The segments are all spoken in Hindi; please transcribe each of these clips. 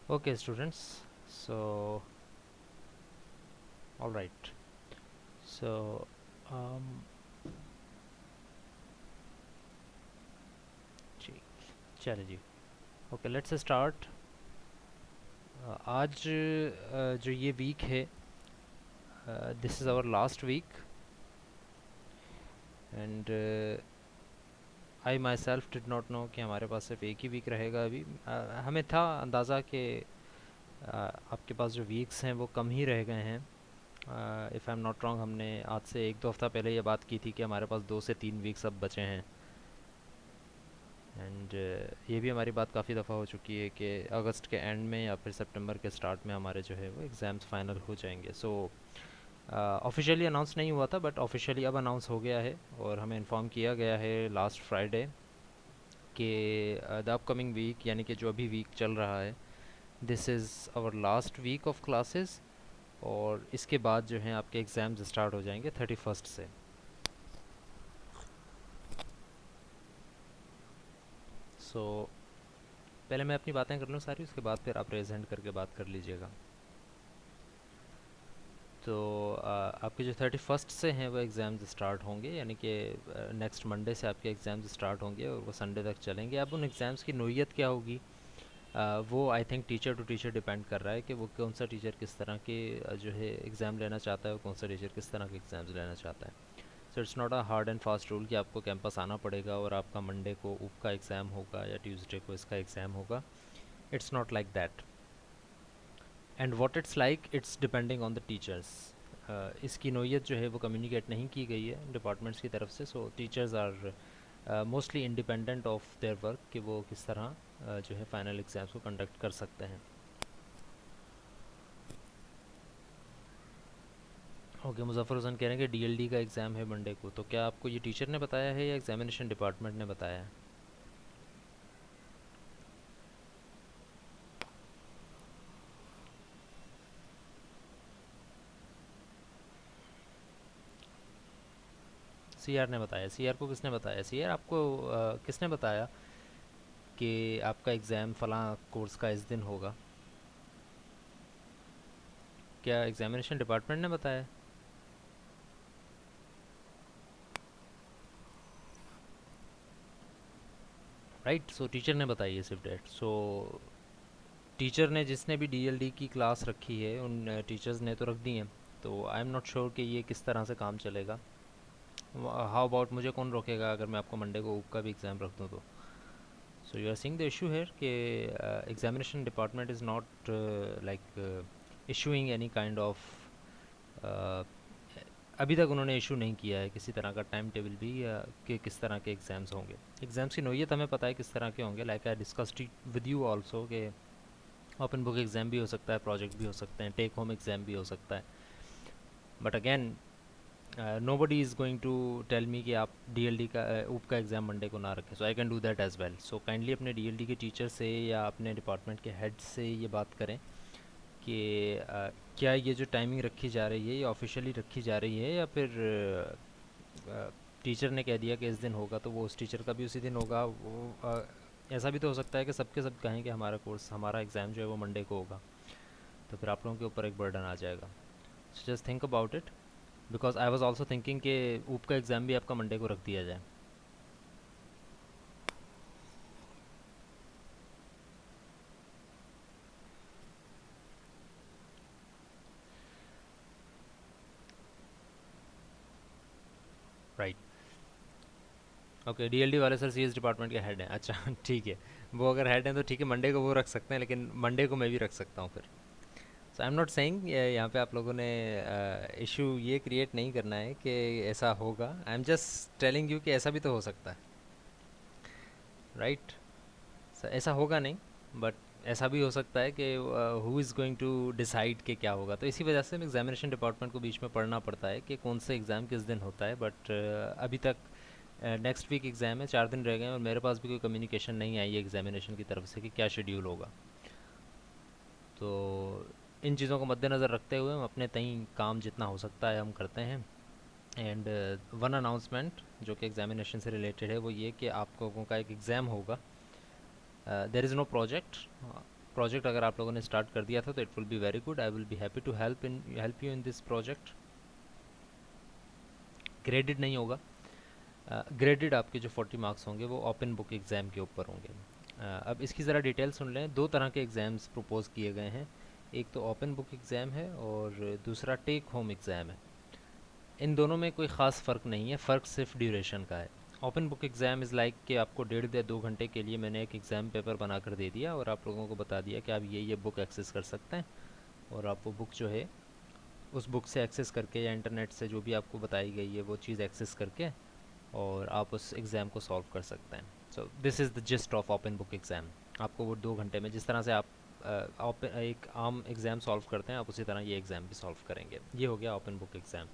Okay, students. So, all right. So, um, जी चलिए जी. Okay, let's start. आज जो ये वीक है, this is our last week and I myself did not know कि हमारे पास सिर्फ एक ही वीक रहेगा अभी. हमें था अंदाज़ा कि आपके पास जो वीक्स हैं वो कम ही रह गए हैं. If I am not wrong, हमने आज से एक दो हफ्ता पहले ये बात की थी कि हमारे पास 2 से 3 वीक्स अब बचे हैं. एंड ये भी हमारी बात काफ़ी दफ़ा हो चुकी है कि अगस्त के एंड में या फिर सितंबर के स्टार्ट में हमारे जो है वो एग्ज़ाम्स फाइनल हो जाएंगे. सो ऑफिशियली अनाउंस नहीं हुआ था, बट ऑफिशियली अब अनाउंस हो गया है और हमें इन्फॉर्म किया गया है लास्ट फ्राइडे कि द अपकमिंग वीक, यानी कि जो अभी वीक चल रहा है, this is our last week of classes. और इसके बाद जो है आपके एग्ज़ाम्स स्टार्ट हो जाएंगे 31st से. सो पहले मैं अपनी बातें कर लूँ सारी, उसके बाद फिर आप प्रेजेंट करके बात कर लीजिएगा. तो आपके जो 31st से हैं वो एग्ज़ाम्स स्टार्ट होंगे, यानी कि नेक्स्ट मंडे से आपके एग्ज़ाम्स स्टार्ट होंगे और वो संडे तक चलेंगे. अब उन एग्ज़ाम्स की नोयत क्या होगी, वो I think teacher to teacher depend कर रहा है कि वो कौन सा टीचर किस तरह के जो है एग्ज़ाम लेना चाहता है, और कौन सा टीचर किस तरह के एग्ज़ाम्स लेना चाहता है. So it's not a hard and fast rule कि आपको कैंपस आना पड़ेगा और आपका मंडे को ऊप का एग्ज़ाम होगा या ट्यूसडे को इसका एग्ज़ाम होगा. It's not like that. And what it's like, it's depending on the teachers. इसकी नोयत जो है वो कम्युनिकेट नहीं की गई है डिपार्टमेंट्स की तरफ से. So teachers are mostly independent of their work कि वो किस तरह जो है फाइनल एग्ज़ाम्स को कंडक्ट कर सकते हैं. ओके, मुजफ्फर हुसैन कह रहे हैं कि डीएलडी का एग्ज़ाम है मंडे को. तो क्या आपको ये टीचर ने बताया है या एग्जामिनेशन डिपार्टमेंट ने बताया है? सीआर ने बताया. सीआर को किसने बताया? सीआर आपको किसने बताया कि आपका एग्ज़ाम फ़लाँ कोर्स का इस दिन होगा? क्या एग्जामिनेशन डिपार्टमेंट ने बताया? राइट. सो टीचर ने बताई है सिर्फ डेट. सो टीचर ने, जिसने भी डीएलडी की क्लास रखी है, उन टीचर्स ने तो रख दी हैं. तो आई एम नॉट श्योर कि ये किस तरह से काम चलेगा. हाउ अबाउट, मुझे कौन रोकेगा अगर मैं आपको मंडे को ऊप का भी एग्ज़ाम रख दूँ तो? So you are seeing the issue here कि examination department is not like issuing any kind of, अभी तक उन्होंने इशू नहीं किया है किसी तरह का टाइम टेबल भी, कि किस तरह के एग्ज़ाम्स होंगे. एग्ज़ाम्स की नोयत हमें पता है किस तरह के होंगे. Like I discussed it with you also कि ओपन बुक एग्ज़ाम भी हो सकता है, प्रोजेक्ट भी हो सकते हैं, टेक होम एग्ज़ाम भी हो सकता है. But again, nobody is going to tell me कि आप डीएलडी का ऊप का एग्ज़ाम मंडे को ना रखें. So I can do that as well. So kindly अपने डीएलडी के टीचर से या अपने डिपार्टमेंट के हेड से ये बात करें कि क्या ये जो टाइमिंग रखी जा रही है ये ऑफिशियली रखी जा रही है, या फिर टीचर ने कह दिया कि इस दिन होगा तो वो उस टीचर का भी उसी दिन होगा. वो ऐसा भी तो हो सकता है कि सबके सब कहें कि हमारा कोर्स, हमारा एग्ज़ाम जो है वो मंडे को होगा. तो फिर आप लोगों के ऊपर एक बर्डन आ जाएगा. So just think about it, because I was also thinking कि ऊप का एग्ज़ाम भी आपका मंडे को रख दिया जाए. राइट. ओके, डीएलडी वाले सर सीएस डिपार्टमेंट के हेड हैं. अच्छा ठीक है. वो अगर हेड हैं तो ठीक है, मंडे को वो रख सकते हैं, लेकिन मंडे को मैं भी रख सकता हूँ फिर. सो आई एम नॉट सेइंग, यहाँ पे आप लोगों ने इशू ये क्रिएट नहीं करना है कि ऐसा होगा. आई एम जस्ट टेलिंग यू कि ऐसा भी तो हो सकता है. राइट. ऐसा होगा नहीं, बट ऐसा भी हो सकता है कि who is going to decide कि क्या होगा. तो इसी वजह से एग्जामिनेशन डिपार्टमेंट को बीच में पढ़ना पड़ता है कि कौन से एग्ज़ाम किस दिन होता है. बट अभी तक नेक्स्ट वीक एग्ज़ाम है, 4 दिन रह गए हैं और मेरे पास भी कोई कम्युनिकेशन नहीं आई है एग्जामिनेशन की तरफ से कि क्या शेड्यूल होगा. तो इन चीज़ों को मद्देनज़र रखते हुए हम अपने तय काम जितना हो सकता है हम करते हैं. एंड वन अनाउंसमेंट जो कि एग्जामिनेशन से रिलेटेड है वो ये कि आप लोगों का एक एग्ज़ाम होगा. There is no project. Project अगर आप लोगों ने स्टार्ट कर दिया था तो it will be very good, I will be happy to help you in this project. Graded नहीं होगा, ग्रेडेड आपके जो 40 मार्क्स होंगे वो ओपन बुक एग्ज़ाम के ऊपर होंगे। अब इसकी ज़रा डिटेल सुन लें। दो तरह के एग्ज़ाम्स प्रपोज़ किए गए हैं, एक तो ओपन बुक एग्ज़ाम है और दूसरा टेक होम एग्ज़ाम है। इन दोनों में कोई ख़ास फ़र्क नहीं है, फ़र्क सिर्फ ड्यूरेशन का है। Open book exam is like कि आपको 1.5 या 2 घंटे के लिए मैंने एक एग्ज़ाम पेपर बना कर दे दिया और आप लोगों को बता दिया कि आप ये बुक एक्सेस कर सकते हैं, और आप वो बुक जो है उस बुक से एक्सेस करके या इंटरनेट से जो भी आपको बताई गई है वो चीज़ एक्सेस करके और आप उस एग्ज़ाम को सॉल्व कर सकते हैं। So this is the gist of open book exam. आपको वो 2 घंटे में जिस तरह से आप एक आम एग्ज़ाम सॉल्व करते हैं आप उसी तरह ये एग्ज़ाम भी सॉल्व करेंगे। ये हो गया ओपन बुक एग्ज़ाम।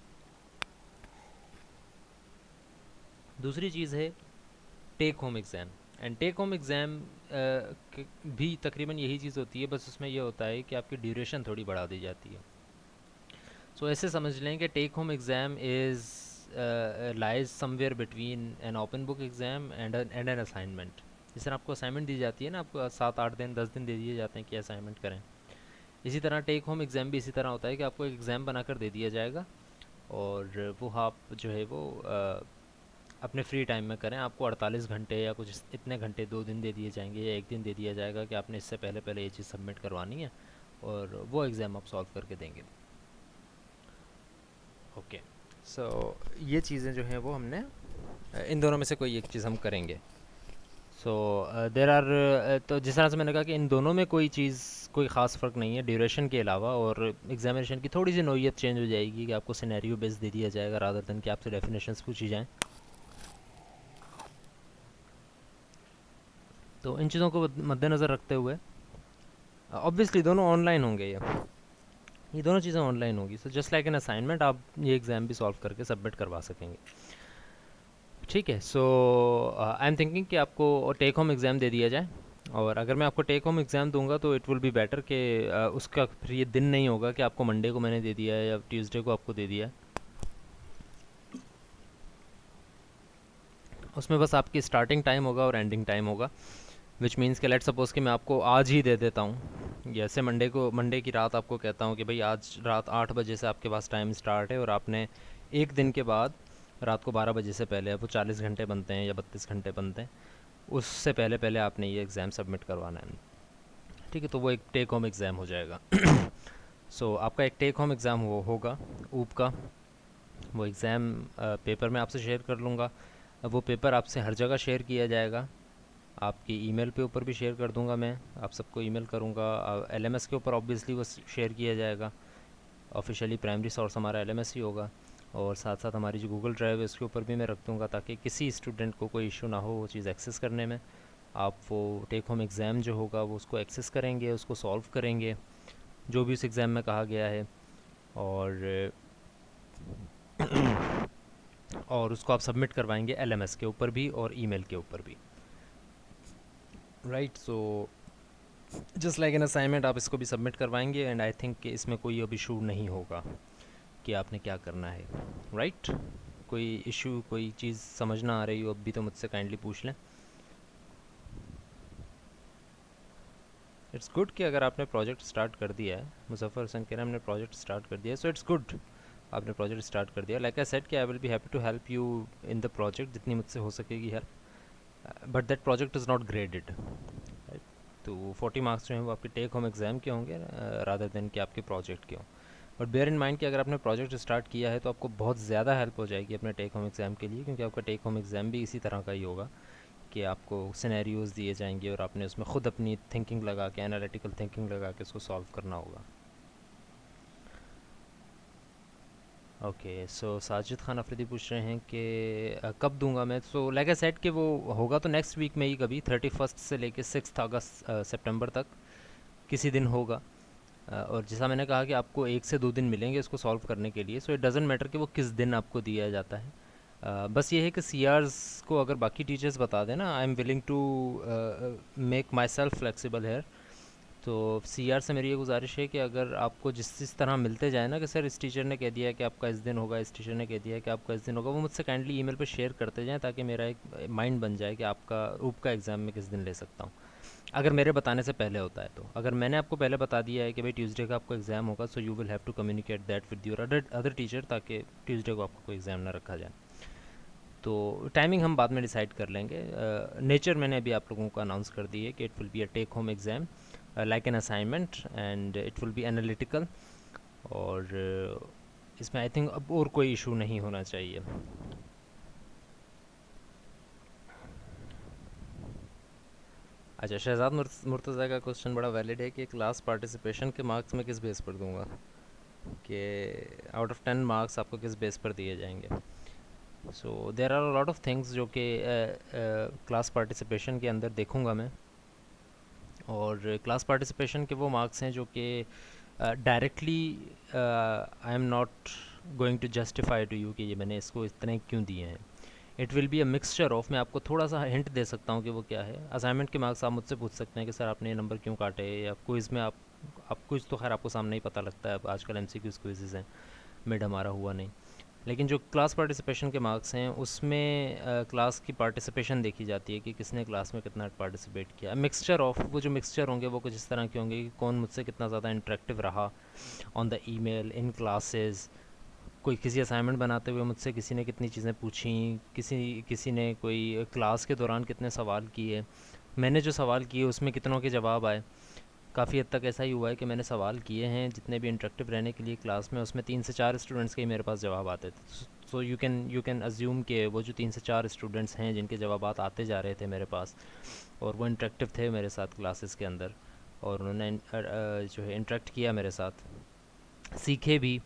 दूसरी चीज़ है take home exam. And take home exam भी तकरीबन यही चीज़ होती है, बस उसमें ये होता है कि आपकी ड्यूरेशन थोड़ी बढ़ा दी जाती है। सो ऐसे समझ लें कि take home exam is lies somewhere between an open book exam and an assignment. जिस तरह आपको असाइनमेंट दी जाती है ना, आपको 7-8 दिन 10 दिन दे दिए जाते हैं कि असाइनमेंट करें, इसी तरह टेक होम एग्ज़ाम भी इसी तरह होता है कि आपको एक एग्ज़ाम बनाकर दे दिया जाएगा और वो आप जो है वो अपने फ्री टाइम में करें। आपको 48 घंटे या कुछ इतने घंटे 2 दिन दे दिए जाएंगे या एक दिन दे दिया जाएगा कि आपने इससे पहले पहले ये चीज़ सबमिट करवानी है और वो एग्ज़ाम आप सॉल्व करके देंगे। ओके, सो ये चीज़ें जो हैं वो हमने इन दोनों में से कोई एक चीज़ हम करेंगे। सो देर आर तो जिस तरह से मैंने कहा कि इन दोनों में कोई ख़ास फ़र्क नहीं है ड्यूरेशन के अलावा, और एग्जामिनेशन की थोड़ी सी नोयत चेंज हो जाएगी कि आपको सिनेरियो बेस दे दिया जाएगा रादर देन कि आपसे डेफिनेशंस पूछी जाएँ। तो इन चीज़ों को मद्देनज़र रखते हुए ऑब्वियसली दोनों ऑनलाइन होंगे, ये दोनों चीज़ें ऑनलाइन होगी। So just like an assignment आप ये एग्ज़ाम भी सॉल्व करके सबमिट करवा सकेंगे। ठीक है, सो आई एम थिंकिंग कि आपको टेक होम एग्ज़ाम दे दिया जाए, और अगर मैं आपको टेक होम एग्ज़ाम दूंगा तो इट विल बी बेटर कि उसका फिर ये दिन नहीं होगा कि आपको मंडे को मैंने दे दिया है या ट्यूसडे को आपको दे दिया है। उसमें बस आपकी स्टार्टिंग टाइम होगा और एंडिंग टाइम होगा, विच मीन्स कि लेट सपोज़ कि मैं आपको आज ही दे देता हूँ, जैसे मंडे की रात आपको कहता हूँ कि भाई आज रात 8 बजे से आपके पास टाइम स्टार्ट है और आपने एक दिन के बाद रात को 12 बजे से पहले, अब वो 40 घंटे बनते हैं या 32 घंटे बनते हैं, उससे पहले पहले आपने ये एग्ज़ाम सबमिट करवाना है। ठीक है, तो वो एक टेक होम एग्ज़ाम हो जाएगा। सो आपका एक टेक होम एग्ज़ाम वो होगा ऊप का। वो एग्ज़ाम पेपर मैं आपसे शेयर कर लूँगा। अब वो पेपर आपसे हर जगह शेयर किया जाएगा, आपकी ईमेल पे ऊपर भी शेयर कर दूंगा, मैं आप सबको ईमेल करूँगा। एलएमएस के ऊपर ऑब्वियसली वो शेयर किया जाएगा, ऑफिशियली प्राइमरी सोर्स हमारा एलएमएस ही होगा, और साथ साथ हमारी जो गूगल ड्राइव है उसके ऊपर भी मैं रख दूँगा ताकि किसी स्टूडेंट को कोई इशू ना हो वो चीज़ एक्सेस करने में। आप वो टेक होम एग्ज़ाम जो होगा वो उसको एक्सेस करेंगे, उसको सॉल्व करेंगे जो भी उस एग्ज़ाम में कहा गया है, और और उसको आप सबमिट करवाएंगे एलएमएस के ऊपर भी और ईमेल के ऊपर भी। Right, so just like an assignment आप इसको भी सबमिट करवाएंगे, एंड आई थिंक कि इसमें कोई अब इशू नहीं होगा कि आपने क्या करना है। राइट, कोई इशू कोई चीज़ समझ ना आ रही हो अब भी तो मुझसे काइंडली पूछ लें। इट्स गुड कि अगर आपने प्रोजेक्ट स्टार्ट कर दिया है, मुजफ्फर हसन कह रहे हैं हमने प्रोजेक्ट स्टार्ट कर दिया है, सो इट्स गुड आपने प्रोजेक्ट स्टार्ट कर दिया। लाइक आई सेड कि I will be happy to help you in the project, जितनी मुझसे हो सकेगी help, but that project is not graded. तो 40 मार्क्स जो हैं वो आपके टेक होम एग्ज़ाम के होंगे रादर देन कि आपके प्रोजेक्ट के हों। बट बेयर इन माइंड कि अगर आपने प्रोजेक्ट स्टार्ट किया है तो आपको बहुत ज़्यादा हेल्प हो जाएगी अपने टेक होम एग्ज़ाम के लिए, क्योंकि आपका टेक होम एग्ज़ाम भी इसी तरह का ही होगा कि आपको सिनेरियोज़ दिए जाएंगे और आपने उसमें ख़ुद अपनी थिंकिंग लगा के, एनालिटिकल थिंकिंग लगा के उसको सॉल्व करना होगा। ओके, सो साजिद खान अफरीदी पूछ रहे हैं कि कब दूंगा मैं। सो लाइक आई सेड कि वो होगा तो नेक्स्ट वीक में ही, कभी 31 से लेके 6 अगस्त सितंबर तक किसी दिन होगा। और जैसा मैंने कहा कि आपको 1 से 2 दिन मिलेंगे इसको सॉल्व करने के लिए। सो इट डज़ंट मैटर कि वो किस दिन आपको दिया जाता है। बस ये है कि सीआरज़ को अगर बाकी टीचर्स बता दें ना, I am willing to make myself flexible here. तो सीआर से मेरी ये गुजारिश है कि अगर आपको जिस तरह मिलते जाए ना कि सर इस टीचर ने कह दिया है कि आपका इस दिन होगा, इस टीचर ने कह दिया है कि आपका इस दिन होगा, वो मुझसे काइंडली ईमेल पे शेयर करते जाएं ताकि मेरा एक माइंड बन जाए कि आपका ऊप का एग्ज़ाम में किस दिन ले सकता हूँ। अगर मेरे बताने से पहले होता है तो। अगर मैंने आपको पहले बता दिया है कि भाई ट्यूसडे का आपको एग्ज़ाम होगा, so you will have to communicate that with your other teacher, ताकि ट्यूसडे को आपको कोई एग्ज़ाम ना रखा जाए। तो टाइमिंग हम बाद में डिसाइड कर लेंगे। नेचर मैंने अभी आप लोगों को अनाउंस कर दी है कि it will be a take home exam like an assignment, and it will be analytical. और इसमें आई थिंक अब और कोई इशू नहीं होना चाहिए। अच्छा, शहजाद मुर्तज़ा का क्वेश्चन बड़ा वैलिड है कि क्लास पार्टिसिपेशन के मार्क्स मैं किस बेस पर दूंगा, कि आउट ऑफ 10 मार्क्स आपको किस बेस पर दिए जाएंगे। So there are lot of things जो कि क्लास पार्टिसिपेशन के अंदर देखूंगा मैं। और क्लास पार्टिसिपेशन के वो मार्क्स हैं जो कि directly I am not going to justify to you कि ये मैंने इसको इतने क्यों दिए हैं। It will be a mixture of, मैं आपको थोड़ा सा हिंट दे सकता हूँ कि वो क्या है। असाइनमेंट के मार्क्स आप मुझसे पूछ सकते हैं कि सर आपने ये नंबर क्यों काटे, या क्विज़ में आप क्विज़ तो खैर आपको सामने ही पता लगता है, अब आजकल MCQs क्विज़ेज़ हैं, मिड हमारा हुआ नहीं। लेकिन जो क्लास पार्टिसिपेशन के मार्क्स हैं उसमें क्लास की पार्टिसिपेशन देखी जाती है कि किसने क्लास में कितना पार्टिसिपेट किया। मिक्सचर ऑफ, वो जो मिक्सचर होंगे वो कुछ इस तरह के होंगे कि कौन मुझसे कितना ज़्यादा इंटरेक्टिव रहा on the email, in classes, कोई किसी असाइनमेंट बनाते हुए मुझसे किसी ने कितनी चीज़ें पूछी, किसी किसी ने कोई क्लास के दौरान कितने सवाल किए, मैंने जो सवाल किए उसमें कितनों के जवाब आए। काफ़ी हद तक ऐसा ही हुआ है कि मैंने सवाल किए हैं जितने भी इंटरेक्टिव रहने के लिए क्लास में, उसमें 3 से 4 स्टूडेंट्स के ही मेरे पास जवाब आते थे। सो यू कैन अज्यूम कि वो जो 3 से 4 स्टूडेंट्स हैं जिनके जवाब आते जा रहे थे मेरे पास, और वो इंटरेक्टिव थे मेरे साथ क्लासेस के अंदर, और उन्होंने जो है इंटरेक्ट किया मेरे साथ, सीखे भी,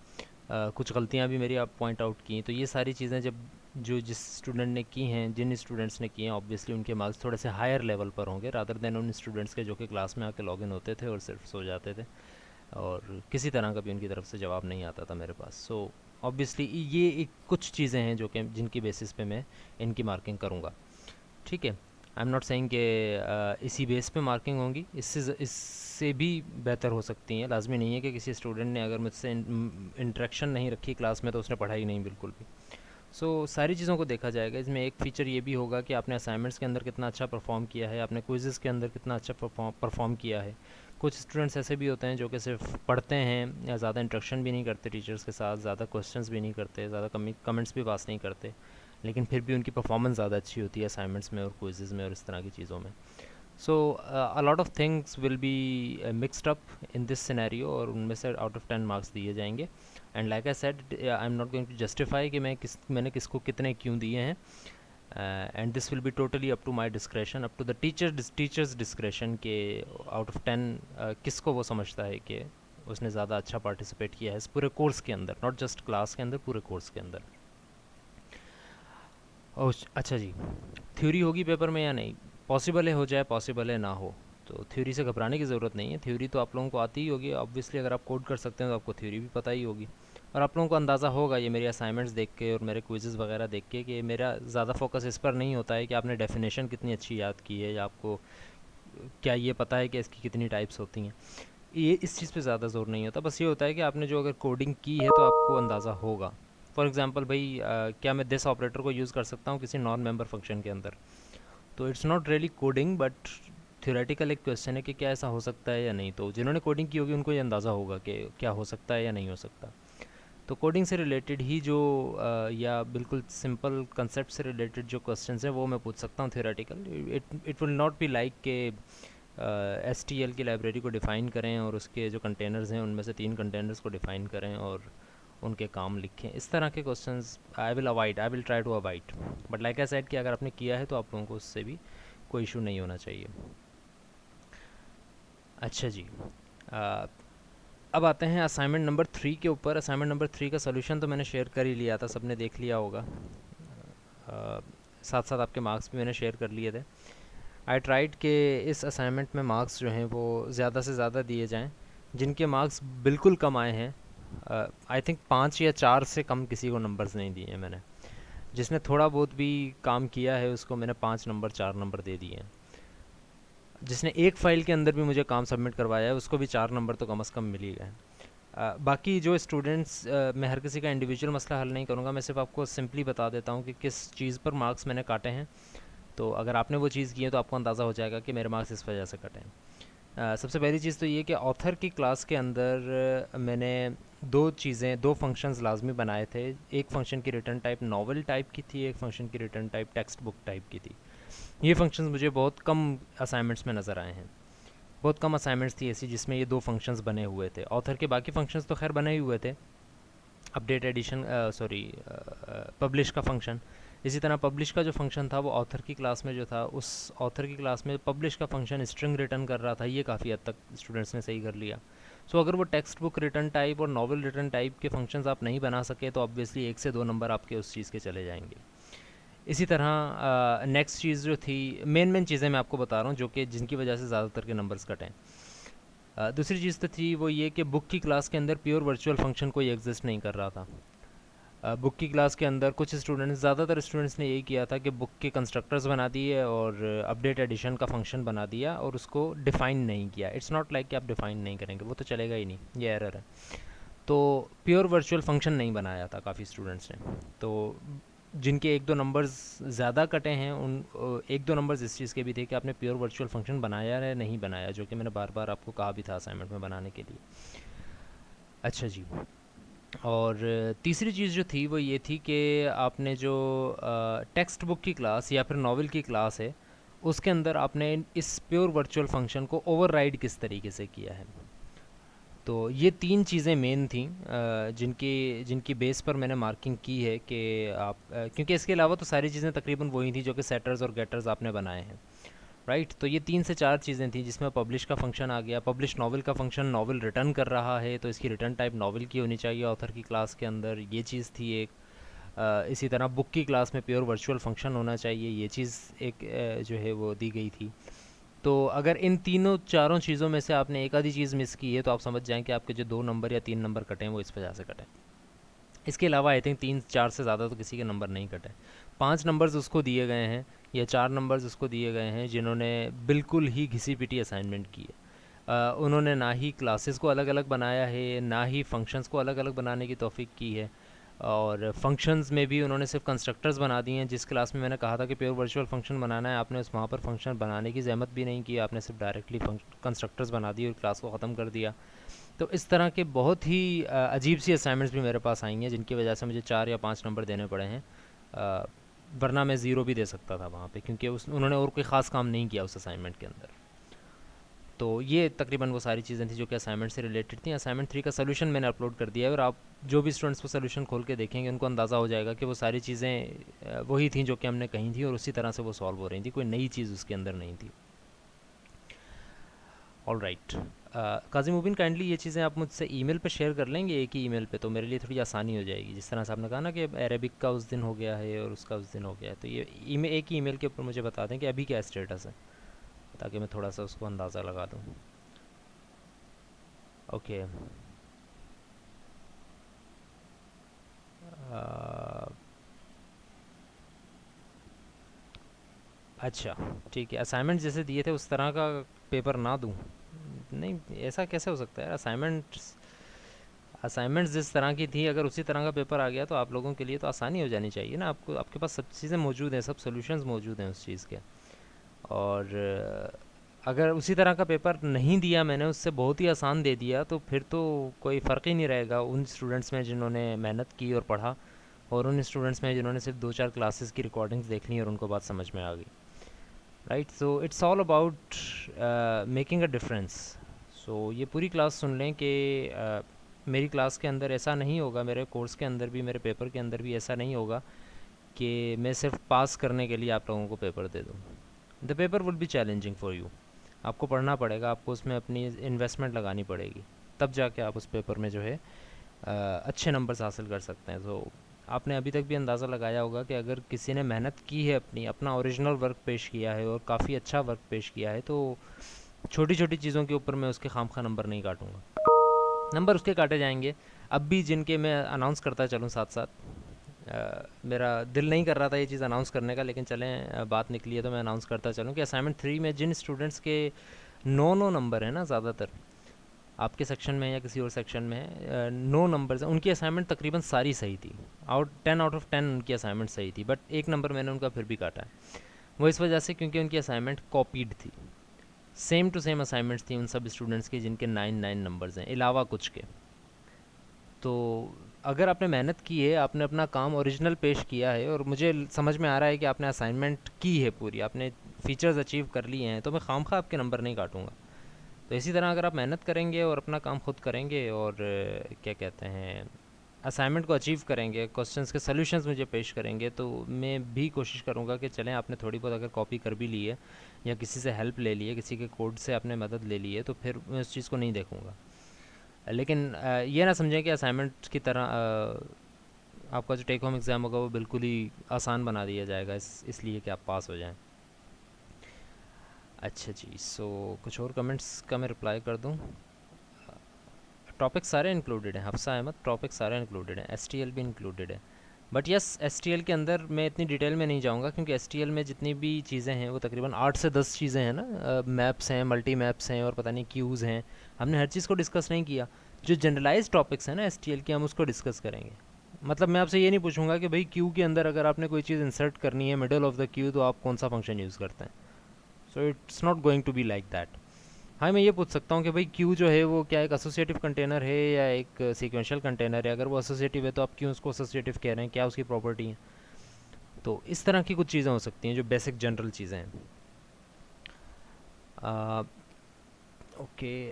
कुछ गलतियाँ भी मेरी आप पॉइंट आउट की। तो ये सारी चीज़ें जब जो जिस स्टूडेंट ने की हैं, जिन स्टूडेंट्स ने की हैं, ऑब्वियसली उनके मार्क्स थोड़े से हायर लेवल पर होंगे रादर देन उन स्टूडेंट्स के जो कि क्लास में आके लॉगिन होते थे और सिर्फ सो जाते थे, और किसी तरह का भी उनकी तरफ से जवाब नहीं आता था मेरे पास। सो ऑब्वियसली ये एक कुछ चीज़ें हैं जो कि जिनकी बेसिस पे मैं इनकी मार्किंग करूँगा। ठीक है, आई एम नॉट सेइंग कि इसी बेस पे मार्किंग होंगी, इससे भी बेहतर हो सकती हैं। लाजमी नहीं है कि किसी स्टूडेंट ने अगर मुझसे इंटरेक्शन नहीं रखी क्लास में तो उसने पढ़ाई नहीं बिल्कुल भी। सारी चीज़ों को देखा जाएगा। इसमें एक फ़ीचर ये भी होगा कि आपने असाइनमेंट्स के अंदर कितना अच्छा परफॉर्म किया है, आपने क्विज़ेस के अंदर कितना अच्छा परफॉर्म किया है। कुछ स्टूडेंट्स ऐसे भी होते हैं जो कि सिर्फ पढ़ते हैं या ज़्यादा इंटरेक्शन भी नहीं करते टीचर्स के साथ, ज़्यादा क्वेश्चंस भी नहीं करते, ज़्यादा कमेंट्स भी पास नहीं करते, लेकिन फिर भी उनकी परफॉर्मेंस ज़्यादा अच्छी होती है असाइनमेंट्स में और क्विज़ेज़ में और इस तरह की चीज़ों में। So a lot of things will be mixed up in this scenario, और उनमें से आउट ऑफ 10 मार्क्स दिए जाएंगे। And like I said, I am not going to justify कि मैंने किसको कितने क्यों दिए हैं, and this will be totally up to my discretion, up to the teachers discretion के आउट ऑफ 10 किसको वो समझता है कि उसने ज़्यादा अच्छा पार्टिसिपेट किया है इस पूरे कोर्स के अंदर, नॉट जस्ट क्लास के अंदर, पूरे कोर्स के अंदर। ओह अच्छा जी, थ्योरी होगी पेपर में या नहीं? पॉसिबल है हो जाए, पॉसिबल है ना हो। तो थ्योरी से घबराने की ज़रूरत नहीं है, थ्योरी तो आप लोगों को आती ही होगी ऑब्वियसली। अगर आप कोड कर सकते हैं तो आपको थ्योरी भी पता ही होगी। और आप लोगों को अंदाज़ा होगा ये मेरी असाइनमेंट्स देख के और मेरे क्विज़ेज़ वगैरह देख के कि मेरा ज़्यादा फोकस इस पर नहीं होता है कि आपने डेफिनेशन कितनी अच्छी याद की है, या आपको क्या ये पता है कि इसकी कितनी टाइप्स होती हैं। ये इस चीज़ पे ज़्यादा जोर नहीं होता, बस ये होता है कि आपने जो अगर कोडिंग की है तो आपको अंदाज़ा होगा। फॉर एग्ज़ाम्पल भाई, क्या मैं दिस ऑपरेटर को यूज़ कर सकता हूँ किसी नॉन मेंबर फंक्शन के अंदर? तो it's not really coding, but theoretical एक क्वेश्चन है कि क्या ऐसा हो सकता है या नहीं। तो जिन्होंने कोडिंग की होगी उनको ये अंदाज़ा होगा कि क्या हो सकता है या नहीं हो सकता। तो कोडिंग से रिलेटेड ही जो या बिल्कुल सिंपल कंसेप्ट से रिलेटेड जो क्वेश्चंस हैं वो मैं पूछ सकता हूँ theoretical. It will not be like के STL की लाइब्रेरी को डिफ़ाइन करें और उसके जो कंटेनर्स हैं उनमें से 3 कंटेनर्स को डिफ़ाइन करें और उनके काम लिखें। इस तरह के questions I will try to avoid. But like I said कि अगर आपने किया है तो आप लोगों को उससे भी कोई इशू नहीं होना चाहिए। अच्छा जी, अ, अब आते हैं असाइनमेंट नंबर 3 के ऊपर। असाइनमेंट नंबर 3 का सोल्यूशन तो मैंने शेयर कर ही लिया था, सबने देख लिया होगा। साथ साथ आपके मार्क्स भी मैंने शेयर कर लिए थे। आई ट्राइड के इस असाइनमेंट में मार्क्स जो हैं वो ज़्यादा से ज़्यादा दिए जाएं। जिनके मार्क्स बिल्कुल कम आए हैं, आई थिंक 5 या 4 से कम किसी को नंबर्स नहीं दिए हैं मैंने। जिसने थोड़ा बहुत भी काम किया है उसको मैंने 5 नंबर 4 नंबर दे दिए हैं। जिसने एक फ़ाइल के अंदर भी मुझे काम सबमिट करवाया है उसको भी 4 नंबर तो कम से कम मिल ही गए। बाकी जो स्टूडेंट्स, मैं हर किसी का इंडिविजुअल मसला हल नहीं करूँगा, मैं सिर्फ आपको सिंपली बता देता हूँ कि किस चीज़ पर मार्क्स मैंने काटे हैं। तो अगर आपने वो चीज़ की है तो आपको अंदाज़ा हो जाएगा कि मेरे मार्क्स इस वजह से कटे हैं। सबसे पहली चीज़ तो ये कि ऑथर की क्लास के अंदर मैंने दो फंक्शंस लाजमी बनाए थे। एक फ़ंक्शन की रिटर्न टाइप नॉवल टाइप की थी, एक फ़ंक्शन की return type text book type की थी। ये फंक्शंस मुझे बहुत कम असाइनमेंट्स में नज़र आए हैं। बहुत कम असाइनमेंट्स थी ऐसी जिसमें ये दो फंक्शंस बने हुए थे। ऑथर के बाकी फंक्शंस तो खैर बने ही हुए थे, अपडेट एडिशन सॉरी पब्लिश का फंक्शन। इसी तरह पब्लिश का जो फंक्शन था वो ऑथर की क्लास में जो था, उस ऑथर की क्लास में पब्लिश का फंक्शन स्ट्रिंग रिटर्न कर रहा था। ये काफ़ी हद तक स्टूडेंट्स ने सही कर लिया। सो अगर वो टेक्स्ट बुक रिटर्न टाइप और नॉवल रिटर्न टाइप के फंक्शंस आप नहीं बना सके तो ऑब्वियसली 1 से 2 नंबर आपके उस चीज़ के चले जाएंगे। इसी तरह नेक्स्ट चीज़ जो थी, मेन चीज़ें मैं आपको बता रहा हूँ जो कि जिनकी वजह से ज़्यादातर के नंबर्स कटें। दूसरी चीज़ तो थी वो ये कि बुक की क्लास के अंदर प्योर वर्चुअल फंक्शन कोई एग्जिस्ट नहीं कर रहा था। बुक की क्लास के अंदर कुछ स्टूडेंट्स, ज़्यादातर स्टूडेंट्स ने यही किया था कि बुक के कंस्ट्रक्टर्स बना दिए और अपडेट एडिशन का फंक्शन बना दिया और उसको डिफ़ाइन नहीं किया। इट्स नॉट लाइक कि आप डिफ़ाइन नहीं करेंगे, वो तो चलेगा ही नहीं, ये एरर है। तो प्योर वर्चुअल फंक्शन नहीं बनाया था काफ़ी स्टूडेंट्स ने। तो जिनके 1-2 नंबर्स ज़्यादा कटे हैं उन 1-2 नंबर्स इस चीज़ के भी थे कि आपने प्योर वर्चुअल फंक्शन बनाया है नहीं बनाया, जो कि मैंने बार बार आपको कहा भी था असाइनमेंट में बनाने के लिए। अच्छा जी। और तीसरी चीज़ जो थी वो ये थी कि आपने जो टेक्स्ट बुक की क्लास या फिर नॉवल की क्लास है उसके अंदर आपने इस प्योर वर्चुअल फंक्शन को ओवरराइड किस तरीके से किया है। तो ये 3 चीज़ें मेन थी जिनकी जिनकी बेस पर मैंने मार्किंग की है कि आप क्योंकि इसके अलावा तो सारी चीज़ें तकरीबन वही थी जो कि सेटर्स और गेटर्स आपने बनाए हैं, राइट। तो ये 3 से 4 चीज़ें थी जिसमें पब्लिश का फंक्शन आ गया। पब्लिश नॉवल का फंक्शन नॉवल रिटर्न कर रहा है तो इसकी रिटर्न टाइप नॉवल की होनी चाहिए ऑथर की क्लास के अंदर, ये चीज़ थी एक। इसी तरह बुक की क्लास में प्योर वर्चुअल फंक्शन होना चाहिए, ये चीज़ एक जो है वो दी गई थी। तो अगर इन तीनों चारों चीज़ों में से आपने एक आधी चीज़ मिस की है तो आप समझ जाएं कि आपके जो 2 नंबर या 3 नंबर कटे हैं वो इस वजह से कटे। इसके अलावा आई थिंक 3-4 से ज़्यादा तो किसी के नंबर नहीं कटे। 5 नंबर्स उसको दिए गए हैं या 4 नंबर्स उसको दिए गए हैं जिन्होंने बिल्कुल ही घिसी पिटी असाइनमेंट की है। उन्होंने ना ही क्लासेस को अलग अलग बनाया है, ना ही फंक्शंस को अलग अलग बनाने की तौफीक की है, और फंक्शंस में भी उन्होंने सिर्फ कंस्ट्रक्टर्स बना दिए हैं। जिस क्लास में मैंने कहा था कि प्योर वर्चुअल फंक्शन बनाना है, आपने उस वहाँ पर फंक्शन बनाने की ज़हमत भी नहीं की, आपने सिर्फ डायरेक्टली कंस्ट्रक्टर्स बना दिए और क्लास को ख़त्म कर दिया। तो इस तरह के बहुत ही अजीब सी असाइनमेंट्स भी मेरे पास आई हैं जिनकी वजह से मुझे 4 या 5 नंबर देने पड़े हैं। वरना मैं ज़ीरो भी दे सकता था वहाँ पे, क्योंकि उन्होंने और कोई ख़ास काम नहीं किया उस असाइनमेंट के अंदर। तो ये तकरीबन वो सारी चीज़ें थी जो कि असाइनमेंट से रिलेटेड थी। असाइनमेंट 3 का सोल्यूशन मैंने अपलोड कर दिया है और आप जो भी स्टूडेंट्स वो सोल्यूशन खोल के देखेंगे उनको अंदाज़ा हो जाएगा कि वो सारी चीज़ें वही थी जो कि हमने कही थी और उसी तरह से वो सॉल्व हो रही थी, कोई नई चीज़ उसके अंदर नहीं थी। ऑल राइट, काजी मुबीन, काइंडली ये चीज़ें आप मुझसे ईमेल पे शेयर कर लेंगे एक ही ईमेल पे, तो मेरे लिए थोड़ी आसानी हो जाएगी। जिस तरह से आपने कहा ना कि अरेबिक का उस दिन हो गया है और उसका उस दिन हो गया है, तो ये ईमेल एक ही ईमेल के ऊपर मुझे बता दें कि अभी क्या स्टेटस है, ताकि मैं थोड़ा सा उसको अंदाज़ा लगा दूँ। ओके। अच्छा, ठीक है। असाइनमेंट जैसे दिए थे उस तरह का पेपर ना दूँ? नहीं, ऐसा कैसे हो सकता है? असाइनमेंट्स असाइनमेंट्स जिस तरह की थी, अगर उसी तरह का पेपर आ गया तो आप लोगों के लिए तो आसानी हो जानी चाहिए ना। आपको, आपके पास सब चीज़ें मौजूद हैं, सब सॉल्यूशंस मौजूद हैं उस चीज़ के। और अगर उसी तरह का पेपर नहीं दिया मैंने, उससे बहुत ही आसान दे दिया, तो फिर तो कोई फ़र्क ही नहीं रहेगा उन स्टूडेंट्स में जिन्होंने मेहनत की और पढ़ा, और उन स्टूडेंट्स में जिन्होंने सिर्फ 2-4 क्लासेस की रिकॉर्डिंग्स देख ली और उनको बात समझ में आ गई, right. So it's all about making a difference. So ये पूरी क्लास सुन लें कि मेरी क्लास के अंदर ऐसा नहीं होगा, मेरे कोर्स के अंदर भी, मेरे पेपर के अंदर भी ऐसा नहीं होगा कि मैं सिर्फ पास करने के लिए आप लोगों को पेपर दे दूँ। The paper would be challenging for you. आपको पढ़ना पड़ेगा, आपको उसमें अपनी इन्वेस्टमेंट लगानी पड़ेगी, तब जाके आप उस पेपर में जो है अच्छे नंबर्स हासिल कर सकते हैं। तो आपने अभी तक भी अंदाज़ा लगाया होगा कि अगर किसी ने मेहनत की है, अपना ओरिजिनल वर्क पेश किया है और काफ़ी अच्छा वर्क पेश किया है, तो छोटी छोटी चीज़ों के ऊपर मैं उसके खामखा नंबर नहीं काटूंगा, नंबर उसके काटे जाएंगे। अब भी जिनके मैं अनाउंस करता चलूँ साथ साथ, मेरा दिल नहीं कर रहा था ये चीज़ अनाउंस करने का, लेकिन चलें बात निकली है तो मैं अनाउंस करता चलूँ कि असाइनमेंट 3 में जिन स्टूडेंट्स के 9 नंबर हैं ना, ज़्यादातर आपके सेक्शन में या किसी और सेक्शन में 9 नंबर्स हैं, उनकी असाइनमेंट तकरीबन सारी सही थी। 10 आउट ऑफ 10 उनकी असाइनमेंट सही थी, बट 1 नंबर मैंने उनका फिर भी काटा है। वो इस वजह से क्योंकि उनकी असाइनमेंट कॉपीड थी, सेम टू सेम असाइनमेंट्स थी उन सब स्टूडेंट्स की जिनके 9 नंबर्स हैं, अलावा कुछ के। तो अगर आपने मेहनत की है, आपने अपना काम ओरिजिनल पेश किया है, और मुझे समझ में आ रहा है कि आपने असाइनमेंट की है पूरी, आपने फीचर्स अचीव कर लिए हैं, तो मैं खामखा आपके नंबर नहीं काटूंगा। तो इसी तरह अगर आप मेहनत करेंगे और अपना काम खुद करेंगे और क्या कहते हैं, असाइनमेंट को अचीव करेंगे, क्वेश्चंस के सॉल्यूशंस मुझे पेश करेंगे, तो मैं भी कोशिश करूँगा कि चलें आपने थोड़ी बहुत अगर कॉपी कर भी ली है या किसी से हेल्प ले ली है, किसी के कोड से आपने मदद ले ली है, तो फिर मैं उस चीज़ को नहीं देखूँगा। लेकिन ये ना समझें कि असाइनमेंट की तरह आपका जो टेक होम एग्ज़ाम होगा वो बिल्कुल ही आसान बना दिया जाएगा इसलिए कि आप पास हो जाएं। अच्छा जी, सो कुछ और कमेंट्स का मैं रिप्लाई कर दूं। टॉपिक सारे इंक्लूडेड हैं, हफ्सा अहमद, टॉपिक सारे इंक्लूडेड हैं, एस भी इंक्लूडेड है। बट यस, एस के अंदर मैं इतनी डिटेल में नहीं जाऊँगा क्योंकि एस में जितनी भी चीज़ें हैं वो तकरीबन 8 से 10 चीज़ें हैं ना, मैप्स हैं, मल्टी मैप्स हैं और पता नहीं क्यूज़ हैं, हमने हर चीज़ को डिस्कस नहीं किया। जो जनरलाइज टॉपिक्स हैं ना एस की, हम उसको डिस्कस करेंगे। मतलब मैं आपसे ये नहीं पूछूंगा कि भाई क्यू के अंदर अगर आपने कोई चीज़ इंसर्ट करनी है मिडल ऑफ द क्यू तो आप कौन सा फंक्शन यूज़ करते हैं। So it's not going to be like that. हाँ, मैं ये पूछ सकता हूँ कि भाई क्यू जो है वो क्या एक एसोसिएटिव कंटेनर है या एक सीक्वेंशियल कंटेनर है, अगर वो एसोसिएटिव है तो आप क्यों उसको एसोसिएटिव कह रहे हैं, क्या उसकी प्रॉपर्टी है। तो इस तरह की कुछ चीज़ें हो सकती हैं जो बेसिक जनरल चीज़ें हैं। ओके,